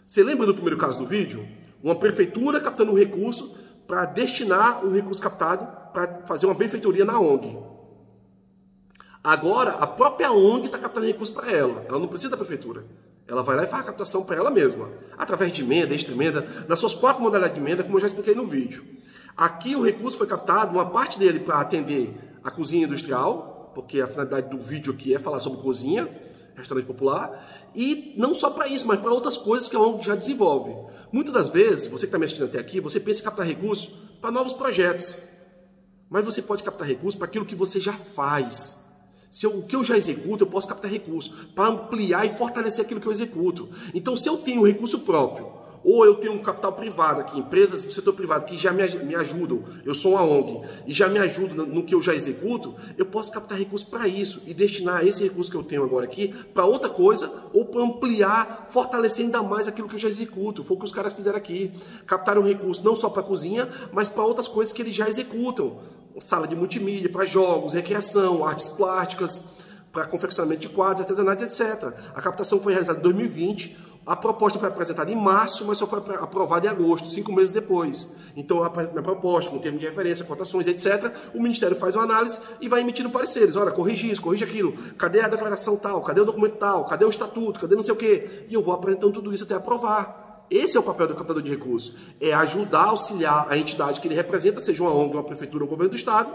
Você lembra do primeiro caso do vídeo? Uma prefeitura captando um recurso para destinar o recurso captado para fazer uma benfeitoria na ONG. Agora, a própria ONG está captando recurso para ela. Ela não precisa da prefeitura. Ela vai lá e faz a captação para ela mesma. Através de emenda, extra-emenda, nas suas quatro modalidades de emenda, como eu já expliquei no vídeo. Aqui o recurso foi captado, uma parte dele para atender a cozinha industrial, porque a finalidade do vídeo aqui é falar sobre cozinha, restaurante popular, e não só para isso, mas para outras coisas que a ONG já desenvolve. Muitas das vezes, você que está me assistindo até aqui, você pensa em captar recursos para novos projetos. Mas você pode captar recursos para aquilo que você já faz. O que eu já executo, eu posso captar recursos para ampliar e fortalecer aquilo que eu executo. Então, se eu tenho um recurso próprio, ou eu tenho um capital privado aqui, empresas do setor privado que já me ajudam, eu sou uma ONG, e já me ajudam no que eu já executo, eu posso captar recursos para isso e destinar esse recurso que eu tenho agora aqui para outra coisa, ou para ampliar, fortalecer ainda mais aquilo que eu já executo. Foi o que os caras fizeram aqui. Captaram recurso não só para a cozinha, mas para outras coisas que eles já executam. Sala de multimídia, para jogos, recreação, artes plásticas, para confeccionamento de quadros, artesanato, etc. A captação foi realizada em 2020. A proposta foi apresentada em março, mas só foi aprovada em agosto, 5 meses depois. Então, eu apresento minha proposta, com termo de referência, cotações, etc. O Ministério faz uma análise e vai emitindo pareceres. Olha, corrige isso, corrige aquilo. Cadê a declaração tal? Cadê o documento tal? Cadê o estatuto? Cadê não sei o quê? E eu vou apresentando tudo isso até aprovar. Esse é o papel do captador de recursos. É ajudar, auxiliar a entidade que ele representa, seja uma ONG, uma prefeitura ou um governo do Estado,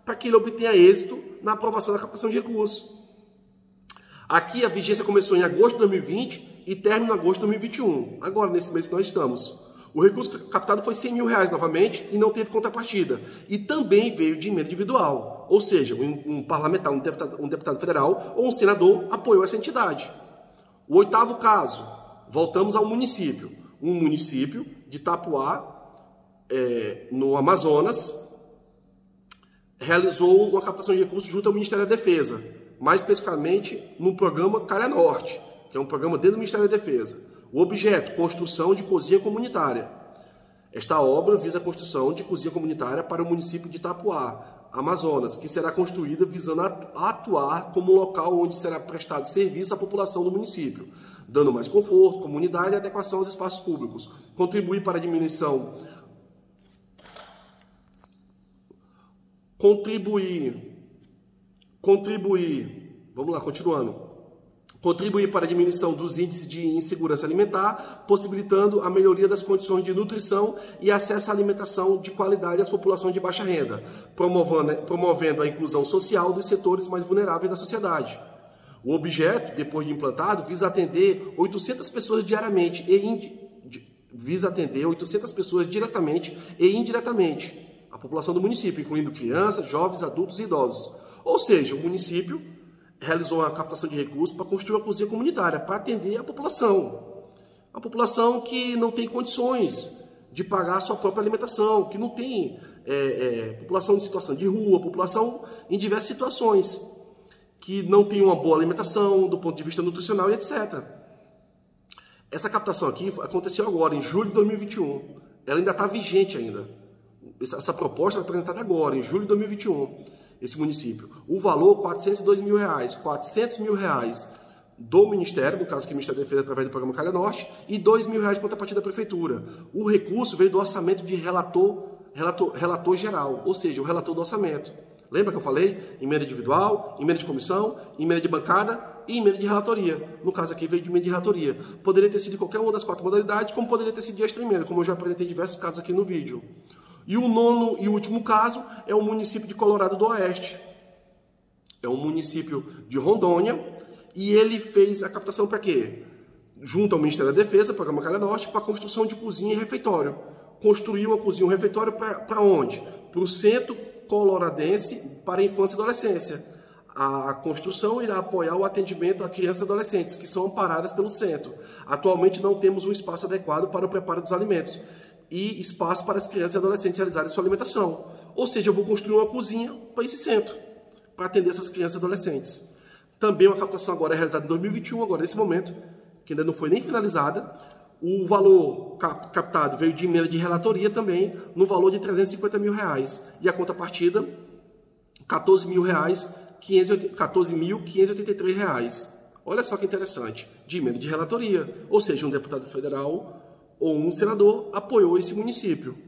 para que ele obtenha êxito na aprovação da captação de recursos. Aqui a vigência começou em agosto de 2020 e termina em agosto de 2021. Agora, nesse mês que nós estamos. O recurso captado foi R$100 mil novamente e não teve contrapartida. E também veio de emenda individual. Ou seja, um parlamentar, um deputado federal ou um senador apoiou essa entidade. O oitavo caso, voltamos ao município. Um município de Itapuá, no Amazonas, realizou uma captação de recursos junto ao Ministério da Defesa. Mais especificamente no programa Calha Norte, que é um programa dentro do Ministério da Defesa. O objeto, construção de cozinha comunitária. Esta obra visa a construção de cozinha comunitária para o município de Itapuá, Amazonas, que será construída visando atuar como local onde será prestado serviço à população do município, dando mais conforto, comunidade e adequação aos espaços públicos. Contribuir para a diminuição... Vamos lá, continuando. Contribuir para a diminuição dos índices de insegurança alimentar, possibilitando a melhoria das condições de nutrição e acesso à alimentação de qualidade às populações de baixa renda, promovendo a inclusão social dos setores mais vulneráveis da sociedade. O objeto, depois de implantado, visa atender 800 pessoas diariamente visa atender 800 pessoas diretamente e indiretamente, a população do município, incluindo crianças, jovens, adultos e idosos. Ou seja, o município realizou uma captação de recursos para construir uma cozinha comunitária, para atender a população. A população que não tem condições de pagar a sua própria alimentação, que não tem população de situação de rua, população em diversas situações, que não tem uma boa alimentação do ponto de vista nutricional e etc. Essa captação aqui aconteceu agora, em julho de 2021. Ela ainda está vigente ainda. Essa proposta foi apresentada agora, em julho de 2021, esse município. O valor, R$402 mil, R$400 mil do Ministério, no caso aqui o Ministério da Defesa através do Programa Calha Norte, e R$2 mil de contrapartida da Prefeitura. O recurso veio do orçamento de relator geral, ou seja, o relator do orçamento. Lembra que eu falei? Emenda individual, emenda de comissão, emenda de bancada e emenda de relatoria. No caso aqui veio de emenda de relatoria. Poderia ter sido de qualquer uma das 4 modalidades, como poderia ter sido de extra emenda, como eu já apresentei diversos casos aqui no vídeo. E o nono e último caso é o município de Colorado do Oeste. É um município de Rondônia e ele fez a captação para quê? Junto ao Ministério da Defesa, Programa Calha Norte, para a construção de cozinha e refeitório. Construiu uma cozinha e um refeitório para onde? Para o Centro Coloradense para a Infância e Adolescência. A construção irá apoiar o atendimento a crianças e adolescentes que são amparadas pelo centro. Atualmente não temos um espaço adequado para o preparo dos alimentos e espaço para as crianças e adolescentes realizarem sua alimentação. Ou seja, eu vou construir uma cozinha para esse centro, para atender essas crianças e adolescentes. Também uma captação agora é realizada em 2021, agora nesse momento, que ainda não foi nem finalizada. O valor captado veio de emenda de relatoria também, no valor de R$350 mil. E a contrapartida, R$14.583. Olha só que interessante, de emenda de relatoria. Ou seja, um deputado federal ou um senador apoiou esse município.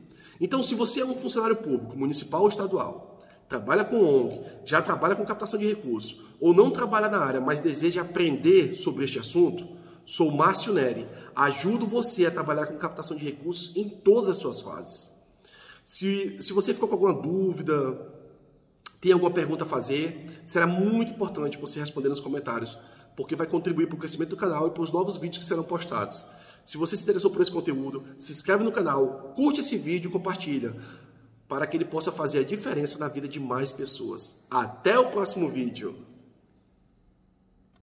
Então, se você é um funcionário público, municipal ou estadual, trabalha com ONG, já trabalha com captação de recursos, ou não trabalha na área, mas deseja aprender sobre este assunto, sou Márcio Neri. Ajudo você a trabalhar com captação de recursos em todas as suas fases. Se você ficou com alguma dúvida, tem alguma pergunta a fazer, será muito importante você responder nos comentários, porque vai contribuir para o crescimento do canal e para os novos vídeos que serão postados. Se você se interessou por esse conteúdo, se inscreve no canal, curte esse vídeo e compartilha, para que ele possa fazer a diferença na vida de mais pessoas. Até o próximo vídeo!